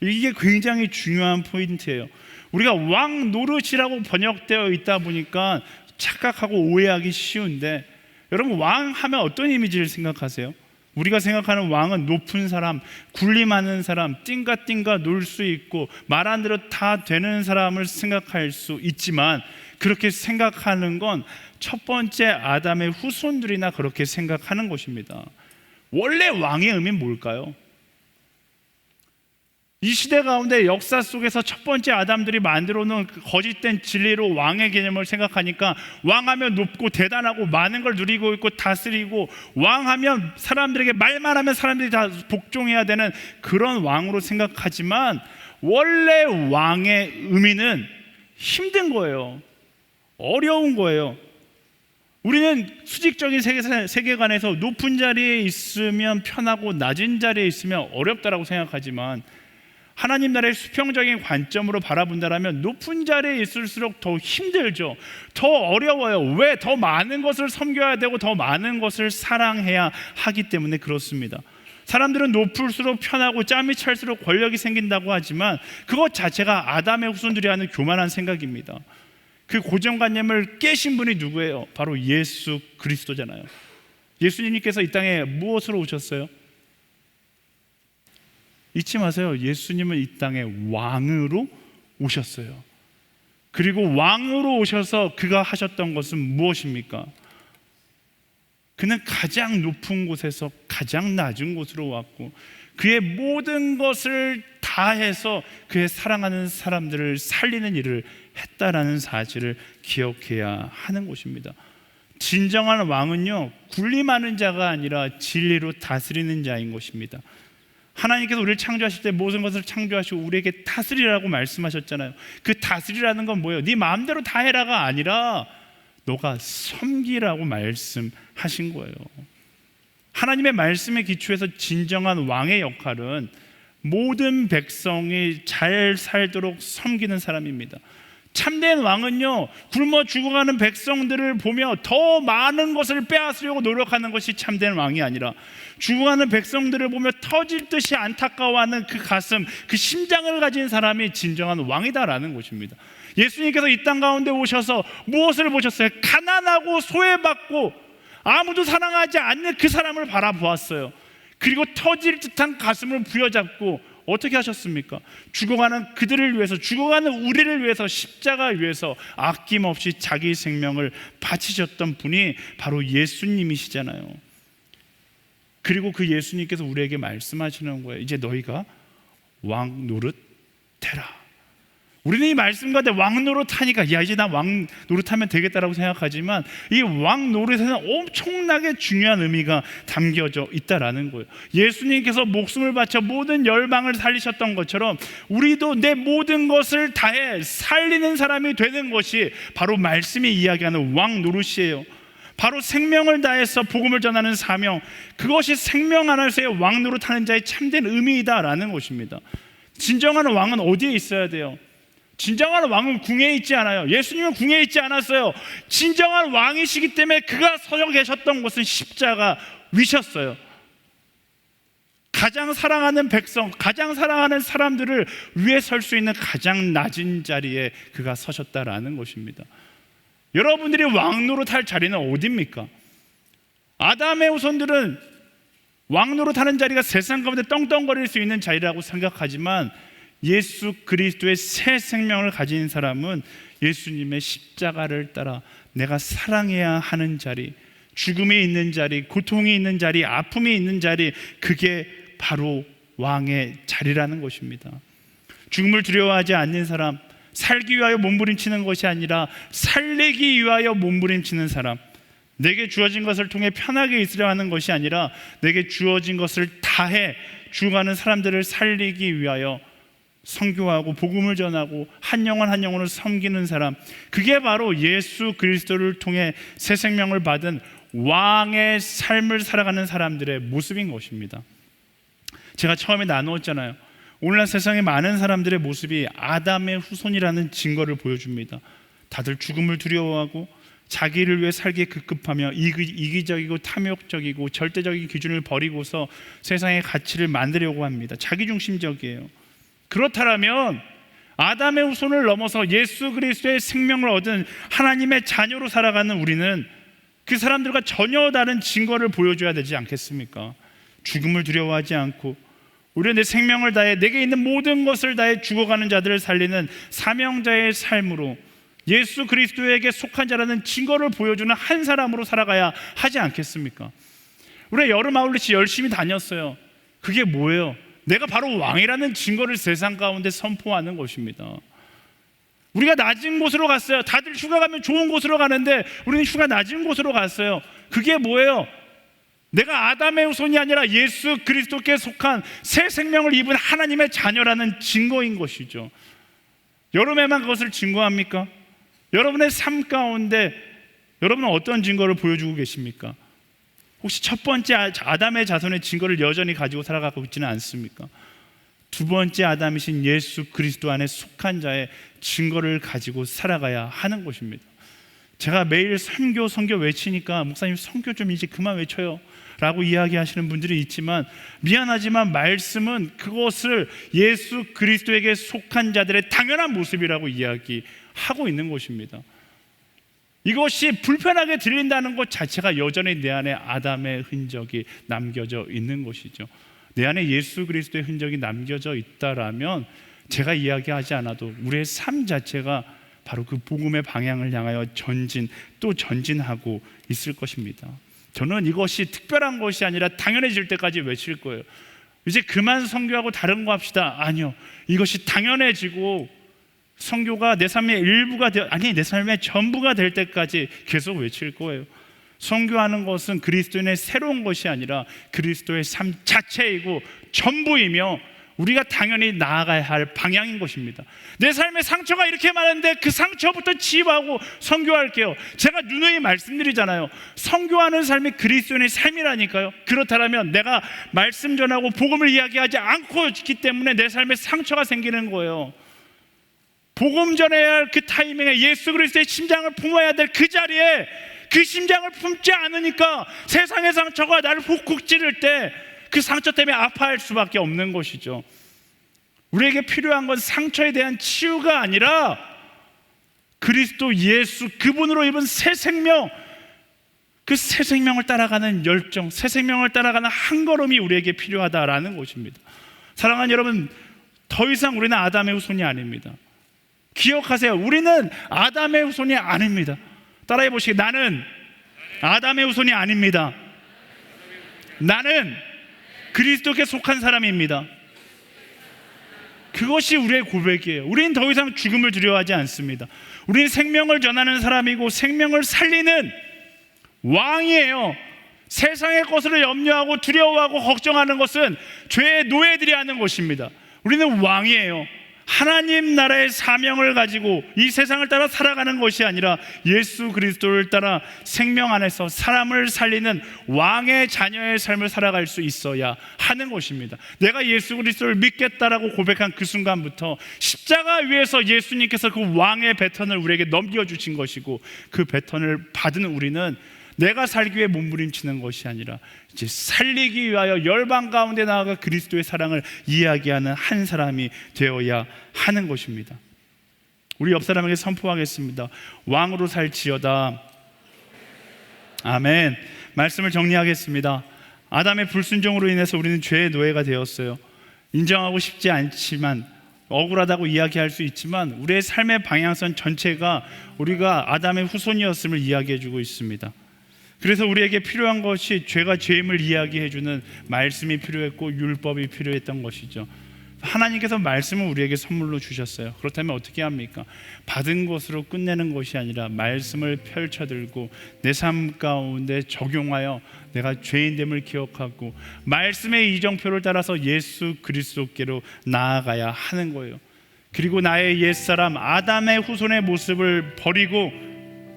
이게 굉장히 중요한 포인트예요. 우리가 왕 노릇이라고 번역되어 있다 보니까 착각하고 오해하기 쉬운데, 여러분, 왕 하면 어떤 이미지를 생각하세요? 우리가 생각하는 왕은 높은 사람, 군림하는 사람, 띵가띵가 놀 수 있고 말한 대로 다 되는 사람을 생각할 수 있지만, 그렇게 생각하는 건 첫 번째 아담의 후손들이나 그렇게 생각하는 것입니다. 원래 왕의 의미는 뭘까요? 이 시대 가운데 역사 속에서 첫 번째 아담들이 만들어 놓은 거짓된 진리로 왕의 개념을 생각하니까 왕하면 높고 대단하고 많은 걸 누리고 있고 다스리고, 왕하면 사람들에게 말만 하면 사람들이 다 복종해야 되는 그런 왕으로 생각하지만, 원래 왕의 의미는 힘든 거예요. 어려운 거예요. 우리는 수직적인 세계관에서 높은 자리에 있으면 편하고 낮은 자리에 있으면 어렵다라고 생각하지만, 하나님 나라의 수평적인 관점으로 바라본다면 높은 자리에 있을수록 더 힘들죠. 더 어려워요. 왜? 더 많은 것을 섬겨야 되고 더 많은 것을 사랑해야 하기 때문에 그렇습니다. 사람들은 높을수록 편하고 짬이 찰수록 권력이 생긴다고 하지만 그것 자체가 아담의 후손들이 하는 교만한 생각입니다. 그 고정관념을 깨신 분이 누구예요? 바로 예수 그리스도잖아요. 예수님께서 이 땅에 무엇으로 오셨어요? 잊지 마세요. 예수님은 이 땅에 왕으로 오셨어요. 그리고 왕으로 오셔서 그가 하셨던 것은 무엇입니까? 그는 가장 높은 곳에서 가장 낮은 곳으로 왔고, 그의 모든 것을 다해서 그의 사랑하는 사람들을 살리는 일을 했다라는 사실을 기억해야 하는 것입니다. 진정한 왕은요, 군림하는 자가 아니라 진리로 다스리는 자인 것입니다. 하나님께서 우리를 창조하실 때 모든 것을 창조하시고 우리에게 다스리라고 말씀하셨잖아요. 그 다스리라는 건 뭐예요? 네 마음대로 다 해라가 아니라 너가 섬기라고 말씀하신 거예요. 하나님의 말씀에 기초해서 진정한 왕의 역할은 모든 백성이 잘 살도록 섬기는 사람입니다. 참된 왕은요, 굶어 죽어가는 백성들을 보며 더 많은 것을 빼앗으려고 노력하는 것이 참된 왕이 아니라, 죽어가는 백성들을 보며 터질 듯이 안타까워하는 그 가슴, 그 심장을 가진 사람이 진정한 왕이다라는 것입니다. 예수님께서 이 땅 가운데 오셔서 무엇을 보셨어요? 가난하고 소외받고 아무도 사랑하지 않는 그 사람을 바라보았어요. 그리고 터질 듯한 가슴을 부여잡고 어떻게 하셨습니까? 죽어가는 그들을 위해서, 죽어가는 우리를 위해서, 십자가 위해서 아낌없이 자기 생명을 바치셨던 분이 바로 예수님이시잖아요. 그리고 그 예수님께서 우리에게 말씀하시는 거예요. 이제 너희가 왕 노릇해라. 우리는 이 말씀 가운데 왕 노릇하니까 야, 이제 나 왕 노릇하면 되겠다라고 생각하지만, 이 왕 노릇에는 엄청나게 중요한 의미가 담겨져 있다라는 거예요. 예수님께서 목숨을 바쳐 모든 열방을 살리셨던 것처럼 우리도 내 모든 것을 다해 살리는 사람이 되는 것이 바로 말씀이 이야기하는 왕 노릇이에요. 바로 생명을 다해서 복음을 전하는 사명, 그것이 생명 안에서의 왕 노릇하는 자의 참된 의미이다라는 것입니다. 진정한 왕은 어디에 있어야 돼요? 진정한 왕은 궁에 있지 않아요. 예수님은 궁에 있지 않았어요. 진정한 왕이시기 때문에 그가 서 계셨던 곳은 십자가 위셨어요. 가장 사랑하는 백성, 가장 사랑하는 사람들을 위해 설 수 있는 가장 낮은 자리에 그가 서셨다라는 것입니다. 여러분들이 왕 노릇할 자리는 어디입니까? 아담의 후손들은 왕 노릇하는 자리가 세상 가운데 떵떵거릴 수 있는 자리라고 생각하지만, 예수 그리스도의 새 생명을 가진 사람은 예수님의 십자가를 따라 내가 사랑해야 하는 자리, 죽음이 있는 자리, 고통이 있는 자리, 아픔이 있는 자리, 그게 바로 왕의 자리라는 것입니다. 죽음을 두려워하지 않는 사람, 살기 위하여 몸부림치는 것이 아니라 살리기 위하여 몸부림치는 사람, 내게 주어진 것을 통해 편하게 있으려 하는 것이 아니라 내게 주어진 것을 다해 죽어가는 사람들을 살리기 위하여 선교하고 복음을 전하고 한 영혼 한 영혼을 섬기는 사람, 그게 바로 예수 그리스도를 통해 새 생명을 받은 왕의 삶을 살아가는 사람들의 모습인 것입니다. 제가 처음에 나누었잖아요. 오늘날 세상의 많은 사람들의 모습이 아담의 후손이라는 증거를 보여줍니다. 다들 죽음을 두려워하고 자기를 위해 살기에 급급하며 이기적이고 탐욕적이고 절대적인 기준을 버리고서 세상의 가치를 만들려고 합니다. 자기중심적이에요. 그렇다면 아담의 후손을 넘어서 예수 그리스도의 생명을 얻은 하나님의 자녀로 살아가는 우리는 그 사람들과 전혀 다른 증거를 보여줘야 되지 않겠습니까? 죽음을 두려워하지 않고 우리는 내 생명을 다해 내게 있는 모든 것을 다해 죽어가는 자들을 살리는 사명자의 삶으로 예수 그리스도에게 속한 자라는 증거를 보여주는 한 사람으로 살아가야 하지 않겠습니까? 우리 여름 아울렛이 열심히 다녔어요. 그게 뭐예요? 내가 바로 왕이라는 증거를 세상 가운데 선포하는 것입니다. 우리가 낮은 곳으로 갔어요. 다들 휴가 가면 좋은 곳으로 가는데 우리는 휴가 낮은 곳으로 갔어요. 그게 뭐예요? 내가 아담의 후손이 아니라 예수 그리스도께 속한 새 생명을 입은 하나님의 자녀라는 증거인 것이죠. 여름에만 그것을 증거합니까? 여러분의 삶 가운데 여러분은 어떤 증거를 보여주고 계십니까? 혹시 첫 번째 아담의 자손의 증거를 여전히 가지고 살아가고 있지는 않습니까? 두 번째 아담이신 예수 그리스도 안에 속한 자의 증거를 가지고 살아가야 하는 것입니다. 제가 매일 선교 외치니까 목사님 선교 좀 이제 그만 외쳐요 라고 이야기하시는 분들이 있지만, 미안하지만 말씀은 그것을 예수 그리스도에게 속한 자들의 당연한 모습이라고 이야기하고 있는 것입니다. 이것이 불편하게 들린다는 것 자체가 여전히 내 안에 아담의 흔적이 남겨져 있는 것이죠. 내 안에 예수 그리스도의 흔적이 남겨져 있다라면 제가 이야기하지 않아도 우리의 삶 자체가 바로 그 복음의 방향을 향하여 전진하고 있을 것입니다. 저는 이것이 특별한 것이 아니라 당연해질 때까지 외칠 거예요. 이제 그만 선교하고 다른 거 합시다. 아니요. 이것이 당연해지고 선교가 내 삶의 일부가 내 삶의 전부가 될 때까지 계속 외칠 거예요. 선교하는 것은 그리스도인의 새로운 것이 아니라 그리스도의 삶 자체이고 전부이며 우리가 당연히 나아가야 할 방향인 것입니다. 내 삶에 상처가 이렇게 많은데 그 상처부터 치유하고 선교할게요. 제가 누누이 말씀드리잖아요. 선교하는 삶이 그리스도인의 삶이라니까요. 그렇다면 내가 말씀 전하고 복음을 이야기하지 않고 있기 때문에 내 삶에 상처가 생기는 거예요. 복음 전해야 할 그 타이밍에 예수 그리스도의 심장을 품어야 될 그 자리에 그 심장을 품지 않으니까 세상의 상처가 나를 훅훅 찌를 때 그 상처 때문에 아파할 수밖에 없는 것이죠. 우리에게 필요한 건 상처에 대한 치유가 아니라 그리스도 예수 그분으로 입은 새 생명, 그 새 생명을 따라가는 열정, 새 생명을 따라가는 한 걸음이 우리에게 필요하다라는 것입니다. 사랑하는 여러분, 더 이상 우리는 아담의 후손이 아닙니다. 기억하세요. 우리는 아담의 후손이 아닙니다. 따라해 보시기. 나는 아담의 후손이 아닙니다. 나는 그리스도께 속한 사람입니다. 그것이 우리의 고백이에요. 우리는 더 이상 죽음을 두려워하지 않습니다. 우리는 생명을 전하는 사람이고 생명을 살리는 왕이에요. 세상의 것을 염려하고 두려워하고 걱정하는 것은 죄의 노예들이 하는 것입니다. 우리는 왕이에요. 하나님 나라의 사명을 가지고 이 세상을 따라 살아가는 것이 아니라 예수 그리스도를 따라 생명 안에서 사람을 살리는 왕의 자녀의 삶을 살아갈 수 있어야 하는 것입니다. 내가 예수 그리스도를 믿겠다라고 고백한 그 순간부터 십자가 위에서 예수님께서 그 왕의 배턴을 우리에게 넘겨주신 것이고, 그 배턴을 받은 우리는 내가 살기 위해 몸부림치는 것이 아니라 이제 살리기 위하여 열방 가운데 나아가 그리스도의 사랑을 이야기하는 한 사람이 되어야 하는 것입니다. 우리 옆 사람에게 선포하겠습니다. 왕으로 살지어다. 아멘. 말씀을 정리하겠습니다. 아담의 불순종으로 인해서 우리는 죄의 노예가 되었어요. 인정하고 싶지 않지만, 억울하다고 이야기할 수 있지만 우리의 삶의 방향성 전체가 우리가 아담의 후손이었음을 이야기해주고 있습니다. 그래서 우리에게 필요한 것이 죄가 죄임을 이야기해주는 말씀이 필요했고 율법이 필요했던 것이죠. 하나님께서 말씀을 우리에게 선물로 주셨어요. 그렇다면 어떻게 합니까? 받은 것으로 끝내는 것이 아니라 말씀을 펼쳐들고 내 삶 가운데 적용하여 내가 죄인됨을 기억하고 말씀의 이정표를 따라서 예수 그리스도께로 나아가야 하는 거예요. 그리고 나의 옛사람 아담의 후손의 모습을 버리고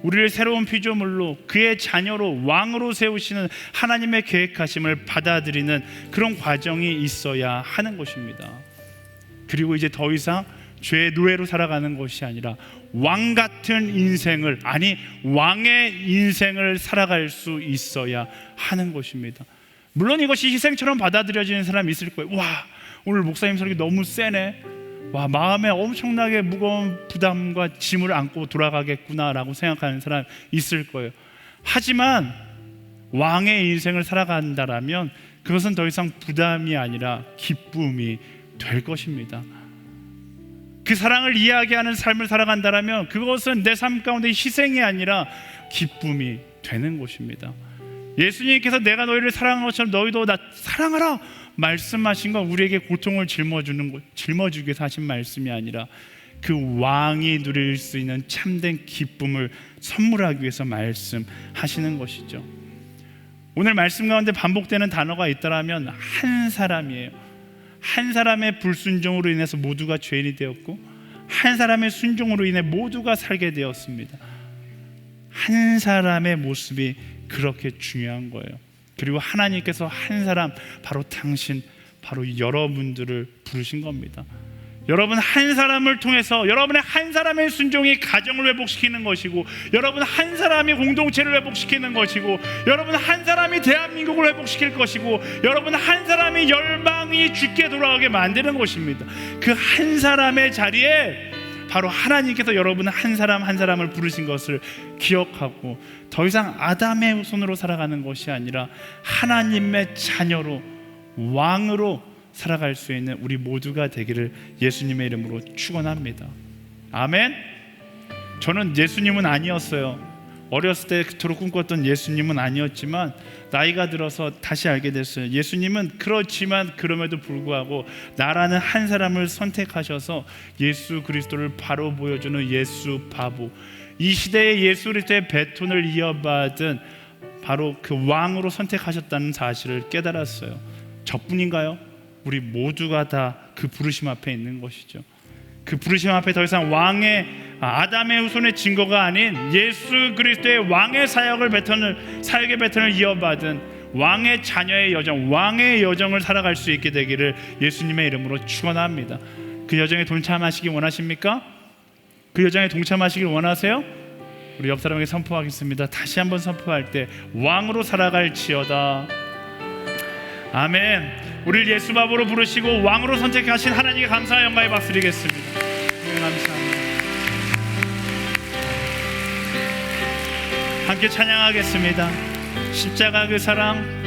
우리를 새로운 피조물로 그의 자녀로 왕으로 세우시는 하나님의 계획하심을 받아들이는 그런 과정이 있어야 하는 것입니다. 그리고 이제 더 이상 죄의 노예로 살아가는 것이 아니라 왕 같은 인생을, 아니 왕의 인생을 살아갈 수 있어야 하는 것입니다. 물론 이것이 희생처럼 받아들여지는 사람이 있을 거예요. 와, 오늘 목사님 설교 너무 세네. 와, 마음에 엄청나게 무거운 부담과 짐을 안고 돌아가겠구나라고 생각하는 사람 있을 거예요. 하지만 왕의 인생을 살아간다라면 그것은 더 이상 부담이 아니라 기쁨이 될 것입니다. 그 사랑을 이야기하는 삶을 살아간다라면 그것은 내 삶 가운데 희생이 아니라 기쁨이 되는 것입니다. 예수님께서 내가 너희를 사랑한 것처럼 너희도 나 사랑하라 말씀하신 건 우리에게 고통을 짊어주기 위해서 하신 말씀이 아니라 그 왕이 누릴 수 있는 참된 기쁨을 선물하기 위해서 말씀하시는 것이죠. 오늘 말씀 가운데 반복되는 단어가 있다면 한 사람이에요. 한 사람의 불순종으로 인해서 모두가 죄인이 되었고 한 사람의 순종으로 인해 모두가 살게 되었습니다. 한 사람의 모습이 그렇게 중요한 거예요. 그리고 하나님께서 한 사람, 바로 당신, 바로 여러분들을 부르신 겁니다. 여러분 한 사람을 통해서 여러분의 한 사람의 순종이 가정을 회복시키는 것이고, 여러분 한 사람이 공동체를 회복시키는 것이고, 여러분 한 사람이 대한민국을 회복시킬 것이고, 여러분 한 사람이 열방이 주께 돌아가게 만드는 것입니다. 그 한 사람의 자리에 바로 하나님께서 여러분 한 사람 한 사람을 부르신 것을 기억하고 더 이상 아담의 후손으로 살아가는 것이 아니라 하나님의 자녀로 왕으로 살아갈 수 있는 우리 모두가 되기를 예수님의 이름으로 축원합니다. 아멘. 저는 예수님은 아니었어요. 어렸을 때 그토록 꿈꿨던 예수님은 아니었지만 나이가 들어서 다시 알게 됐어요. 예수님은 그렇지만 그럼에도 불구하고 나라는 한 사람을 선택하셔서 예수 그리스도를 바로 보여주는 예수 바보, 이 시대의 예수 그리스도의 배톤을 이어받은 바로 그 왕으로 선택하셨다는 사실을 깨달았어요. 저뿐인가요? 우리 모두가 다 그 부르심 앞에 있는 것이죠. 그 부르심 앞에 더 이상 왕의 아담의 후손의 증거가 아닌 예수 그리스도의 왕의 사역의 배턴을 이어받은 왕의 자녀의 여정, 왕의 여정을 살아갈 수 있게 되기를 예수님의 이름으로 축원합니다. 그 여정에 동참하시기 원하십니까? 그 여정에 동참하시길 원하세요? 우리 옆 사람에게 선포하겠습니다. 다시 한번 선포할 때 왕으로 살아갈지어다. 아멘. 우리를 예수 바보로 부르시고 왕으로 선택하신 하나님께 감사와 영광의 박수 드리겠습니다. 감사합니다. 함께 찬양하겠습니다. 십자가 그 사랑.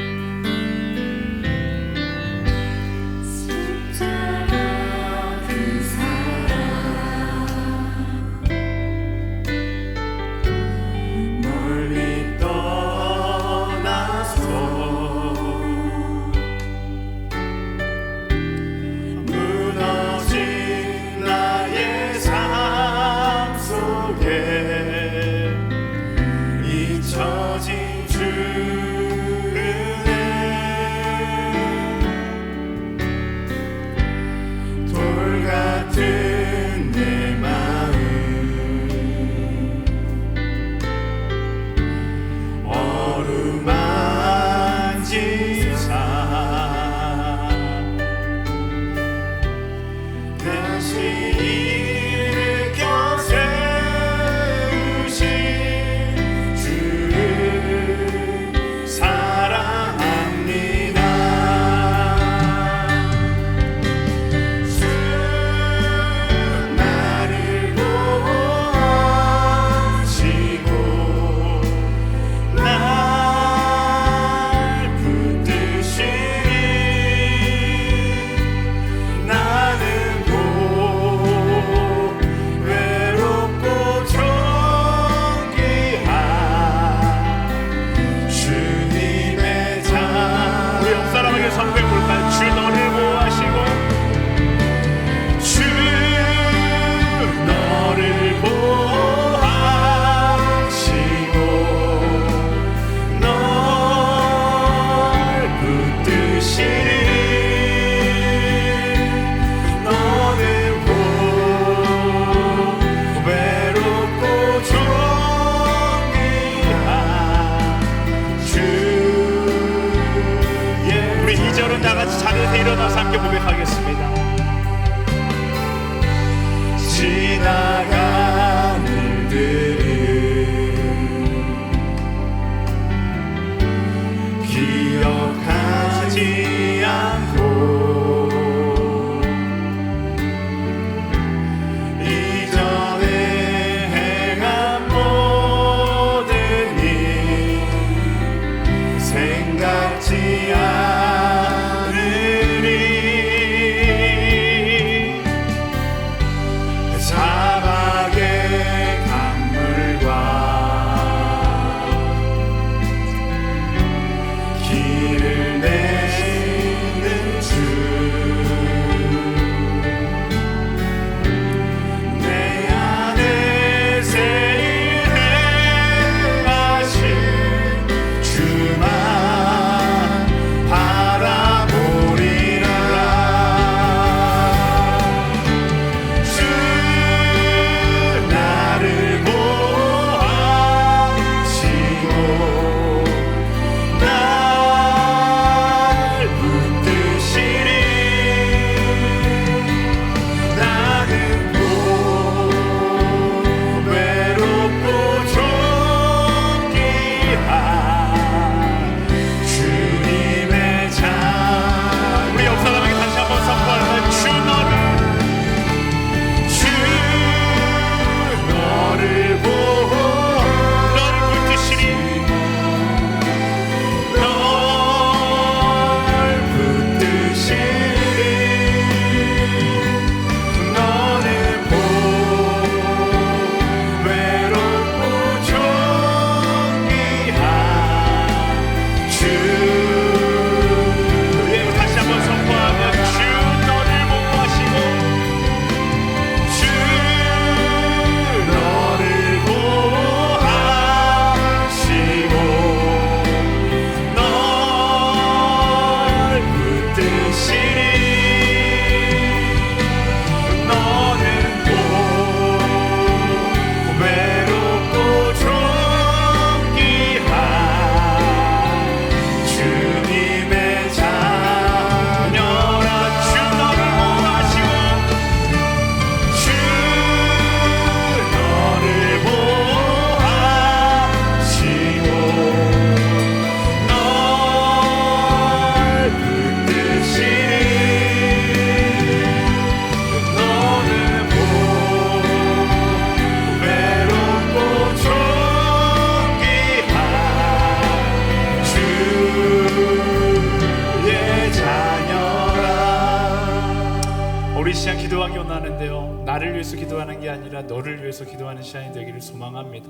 위해서 기도하는 게 아니라 너를 위해서 기도하는 시간이 되기를 소망합니다.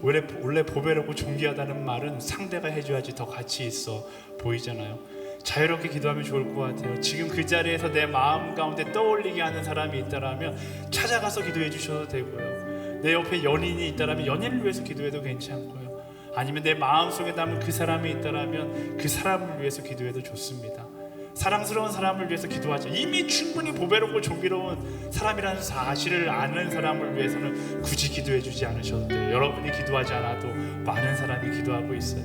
원래 보배롭고 존귀하다는 말은 상대가 해줘야지 더 가치 있어 보이잖아요. 자유롭게 기도하면 좋을 것 같아요. 지금 그 자리에서 내 마음 가운데 떠올리게 하는 사람이 있다라면 찾아가서 기도해 주셔도 되고요. 내 옆에 연인이 있다라면 연인을 위해서 기도해도 괜찮고요. 아니면 내 마음속에 남은 그 사람이 있다라면 그 사람을 위해서 기도해도 좋습니다. 사랑스러운 사람을 위해서 기도하죠. 이미 충분히 보배롭고 존귀로운 사람이라는 사실을 아는 사람을 위해서는 굳이 기도해 주지 않으셔도 돼요. 여러분이 기도하지 않아도 많은 사람이 기도하고 있어요.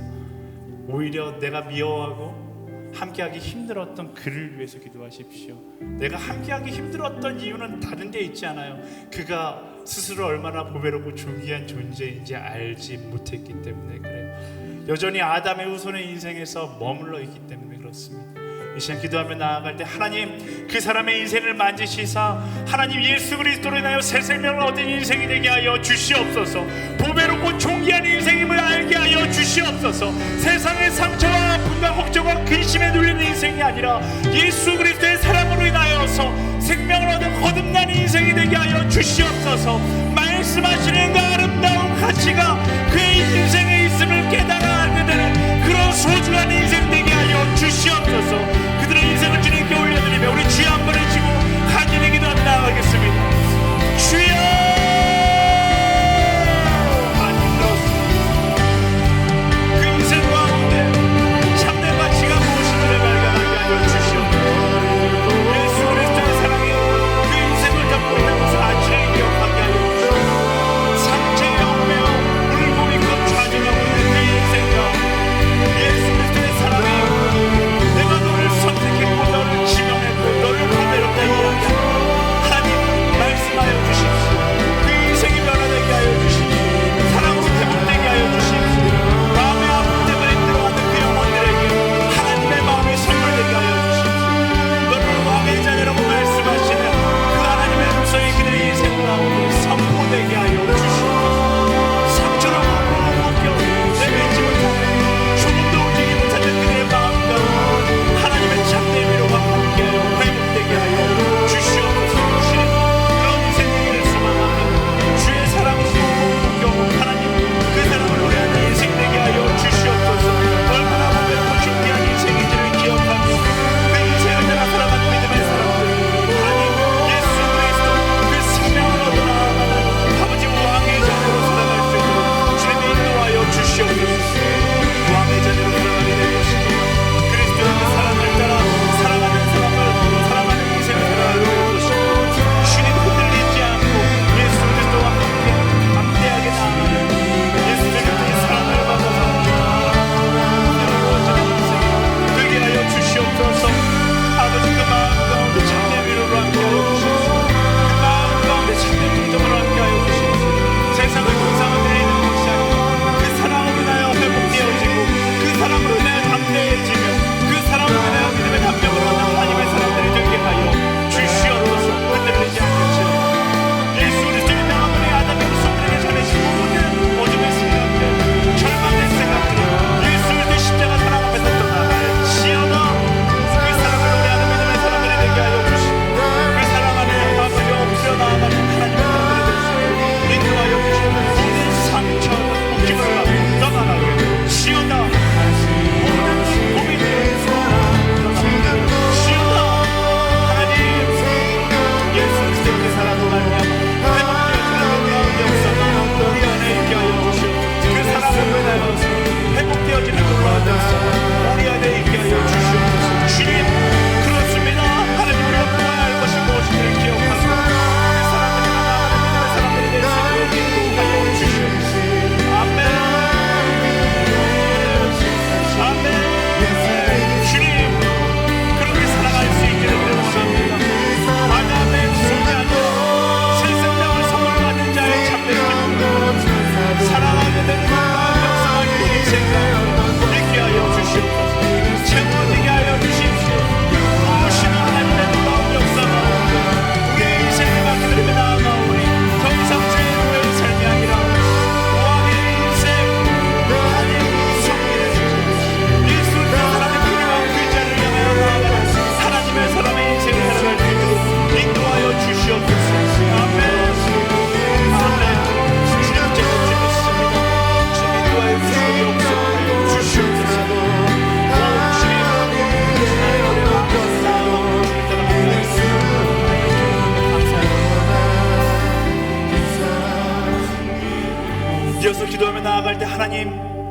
오히려 내가 미워하고 함께하기 힘들었던 그를 위해서 기도하십시오. 내가 함께하기 힘들었던 이유는 다른 데 있지 않아요. 그가 스스로 얼마나 보배롭고 존귀한 존재인지 알지 못했기 때문에 그래요. 여전히 아담의 후손의 인생에서 머물러 있기 때문에 그렇습니다. 이 시간 기도하며 나아갈 때 하나님 그 사람의 인생을 만지시사 하나님 예수 그리스도로 인하여 새 생명을 얻은 인생이 되게 하여 주시옵소서. 보배롭고 존귀한 인생임을 알게 하여 주시옵소서. 세상의 상처와 아픔과 걱정과 근심에 눌리는 인생이 아니라 예수 그리스도의 사랑으로 인하여서 생명을 얻은 거듭난 인생이 되게 하여 주시옵소서. 말씀하시는 그 아름다운 가치가 그의 인생에 있음을 깨달아 알게 되는 그런 소중한 인생 되게 하여 주시옵소서. 그들의 인생을 주님께 올려드리며 우리 주여 한 번을 지고 간절히 기도하며 나아가겠습니다. 주여 하나님 들었습니다. 그 인생 가운데 참된 가치가 무엇인지를 발견하게 하여 주시옵소서. 예수 그리스도의 사랑이 그 인생을 담고 있는 사실을 기억하게 하여 주시옵소서. 상처에 얽매여 울고 있고 좌절하고 있는 그 인생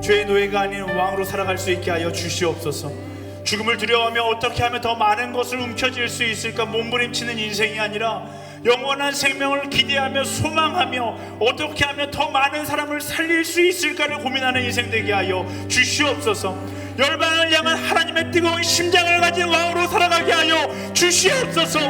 죄의 노예가 아닌 왕으로 살아갈 수 있게 하여 주시옵소서. 죽음을 두려워하며 어떻게 하면 더 많은 것을 움켜쥘 수 있을까 몸부림치는 인생이 아니라 영원한 생명을 기대하며 소망하며 어떻게 하면 더 많은 사람을 살릴 수 있을까를 고민하는 인생 되게 하여 주시옵소서. 열방을 향한 하나님의 뜨거운 심장을 가진 왕으로 살아가게 하여 주시옵소서.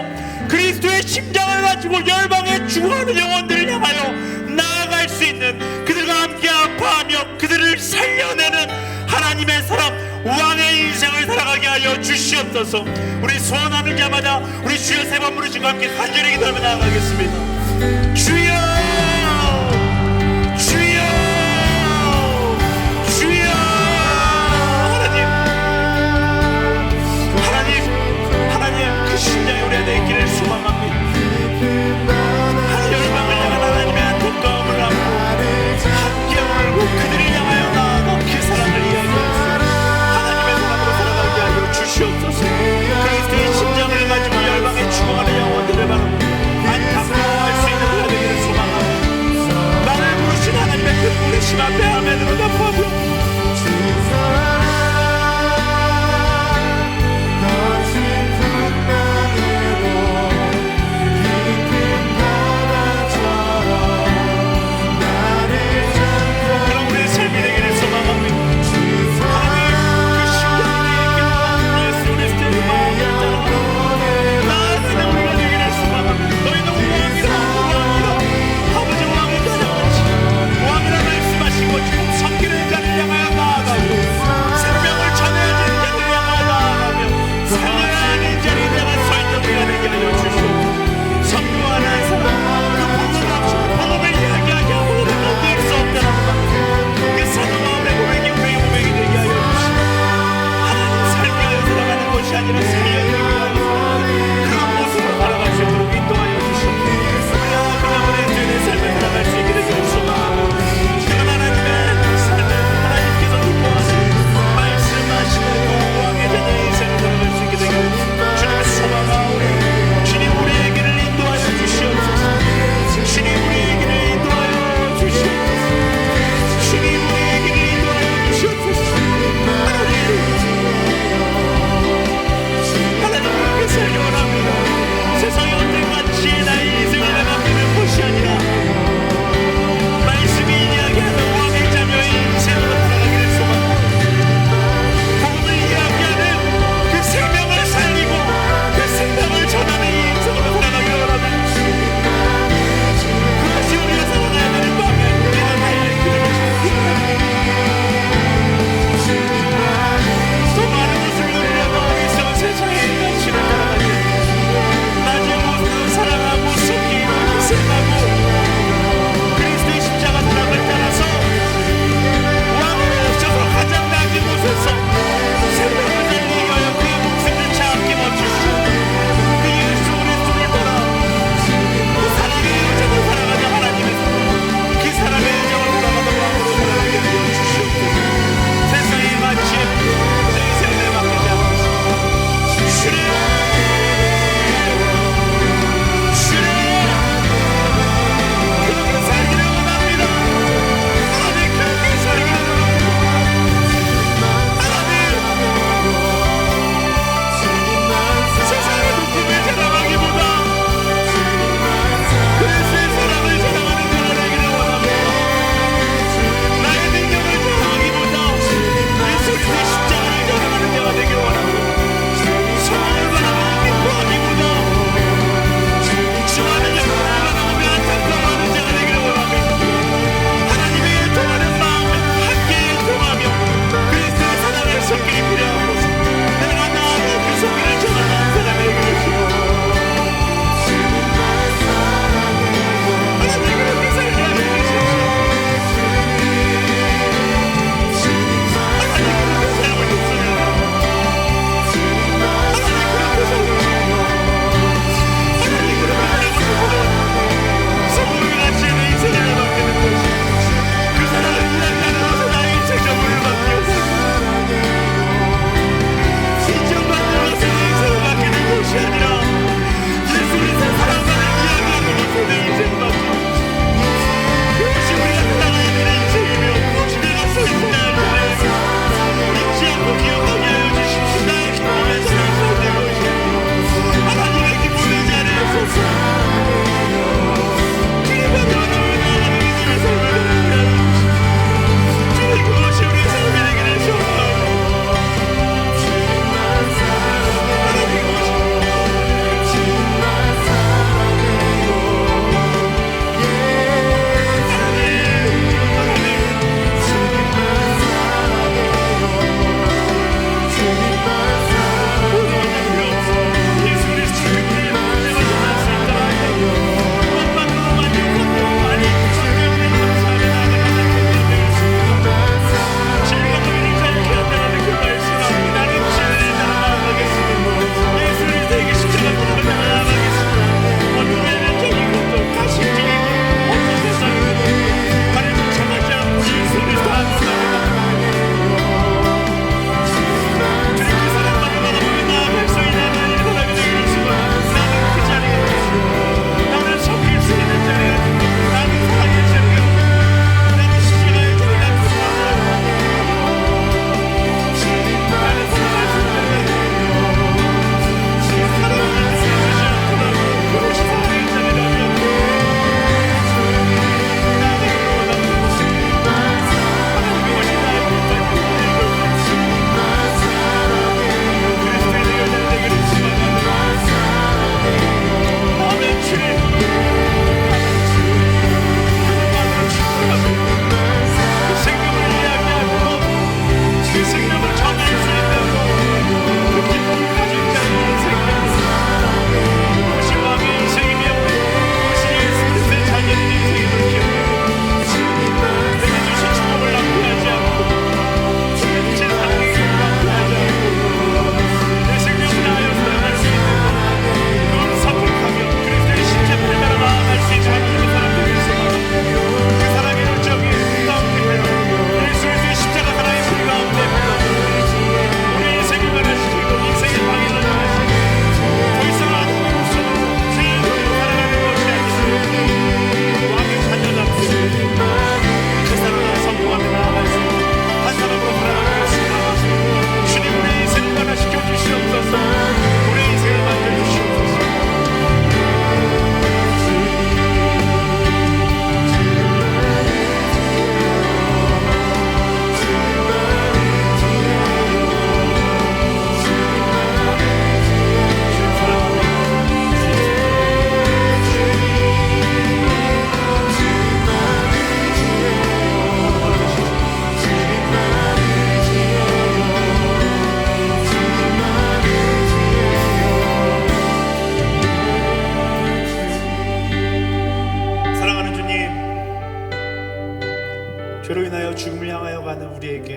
그리스도의 심장을 가지고 열방에 죽어가는 영혼들을 향하여 나아갈 수 있는, 그들과 함께 아파하며 그들을 살려내는 하나님의 사람, 왕의 인생을 살아가게 하여 주시옵소서. 우리 소원하는 자마다 우리 주여 세 번 부르시고 함께 간절히 기도하며 나아가겠습니다. 주여, 주여, 주여. 하나님 그 심장에 우리의 길을 소망합니다. 열방을 향한 하나님의 안타까움을 안고 함께 울고 그들을 향하여 나아가 그 사랑을 이야기하옵소서. 하나님의 사랑으로 살아가게 하여 주시옵소서. 그리스도의 심장을 가지고 열방에 죽어가는 영혼들을 바로 안타까워할 수 있는 우리가 되기를 소망합니다.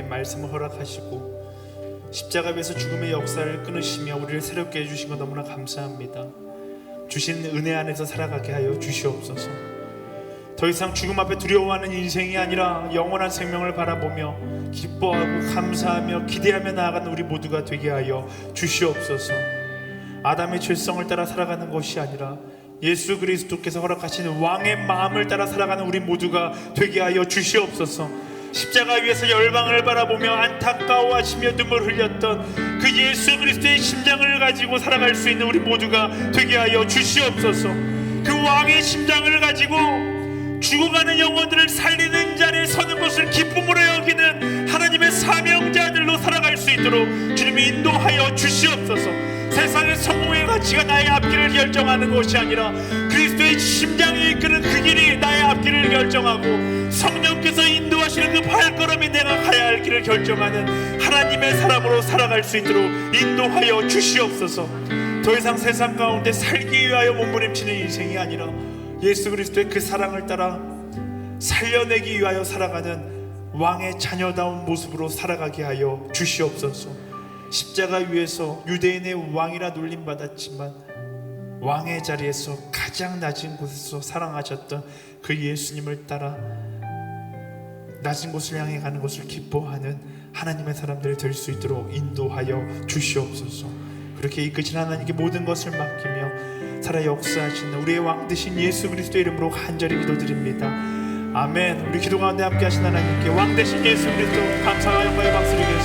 우리에게 말씀을 허락하시고 십자가 위에서 죽음의 역사를 끊으시며 우리를 새롭게 해주신 것 너무나 감사합니다. 주신 은혜 안에서 살아가게 하여 주시옵소서. 더 이상 죽음 앞에 두려워하는 인생이 아니라 영원한 생명을 바라보며 기뻐하고 감사하며 기대하며 나아가는 우리 모두가 되게 하여 주시옵소서. 아담의 죄성을 따라 살아가는 것이 아니라 예수 그리스도께서 허락하신 왕의 마음을 따라 살아가는 우리 모두가 되게 하여 주시옵소서. 십자가 위에서 열방을 바라보며 안타까워하시며 눈물 흘렸던 그 예수 그리스도의 심장을 가지고 살아갈 수 있는 우리 모두가 되게 하여 주시옵소서. 그 왕의 심장을 가지고 죽어가는 영혼들을 살리는 자리에 서는 것을 기쁨으로 여기는 하나님의 사명자들로 살아갈 수 있도록 주님이 인도하여 주시옵소서. 세상의 성공의 가치가 나의 앞길을 결정하는 것이 아니라 그리스도의 심장이 이끄는 그 길이 나의 앞길을 결정하고 성령께서 인도하시는 그 발걸음이 내가 가야 할 길을 결정하는 하나님의 사람으로 살아갈 수 있도록 인도하여 주시옵소서. 더 이상 세상 가운데 살기 위하여 몸부림치는 인생이 아니라 예수 그리스도의 그 사랑을 따라 살려내기 위하여 살아가는 왕의 자녀다운 모습으로 살아가게 하여 주시옵소서. 십자가 위에서 유대인의 왕이라 놀림받았지만 왕의 자리에서 가장 낮은 곳에서 사랑하셨던 그 예수님을 따라 낮은 곳을 향해 가는 것을 기뻐하는 하나님의 사람들이 될 수 있도록 인도하여 주시옵소서. 그렇게 이끄신 하나님께 모든 것을 맡기며 살아 역사하시는 우리의 왕 되신 예수 그리스도의 이름으로 간절히 기도드립니다. 아멘. 우리 기도 가운데 함께 하신 하나님께 왕 되신 예수 그리스도 감사와 영광의 박수를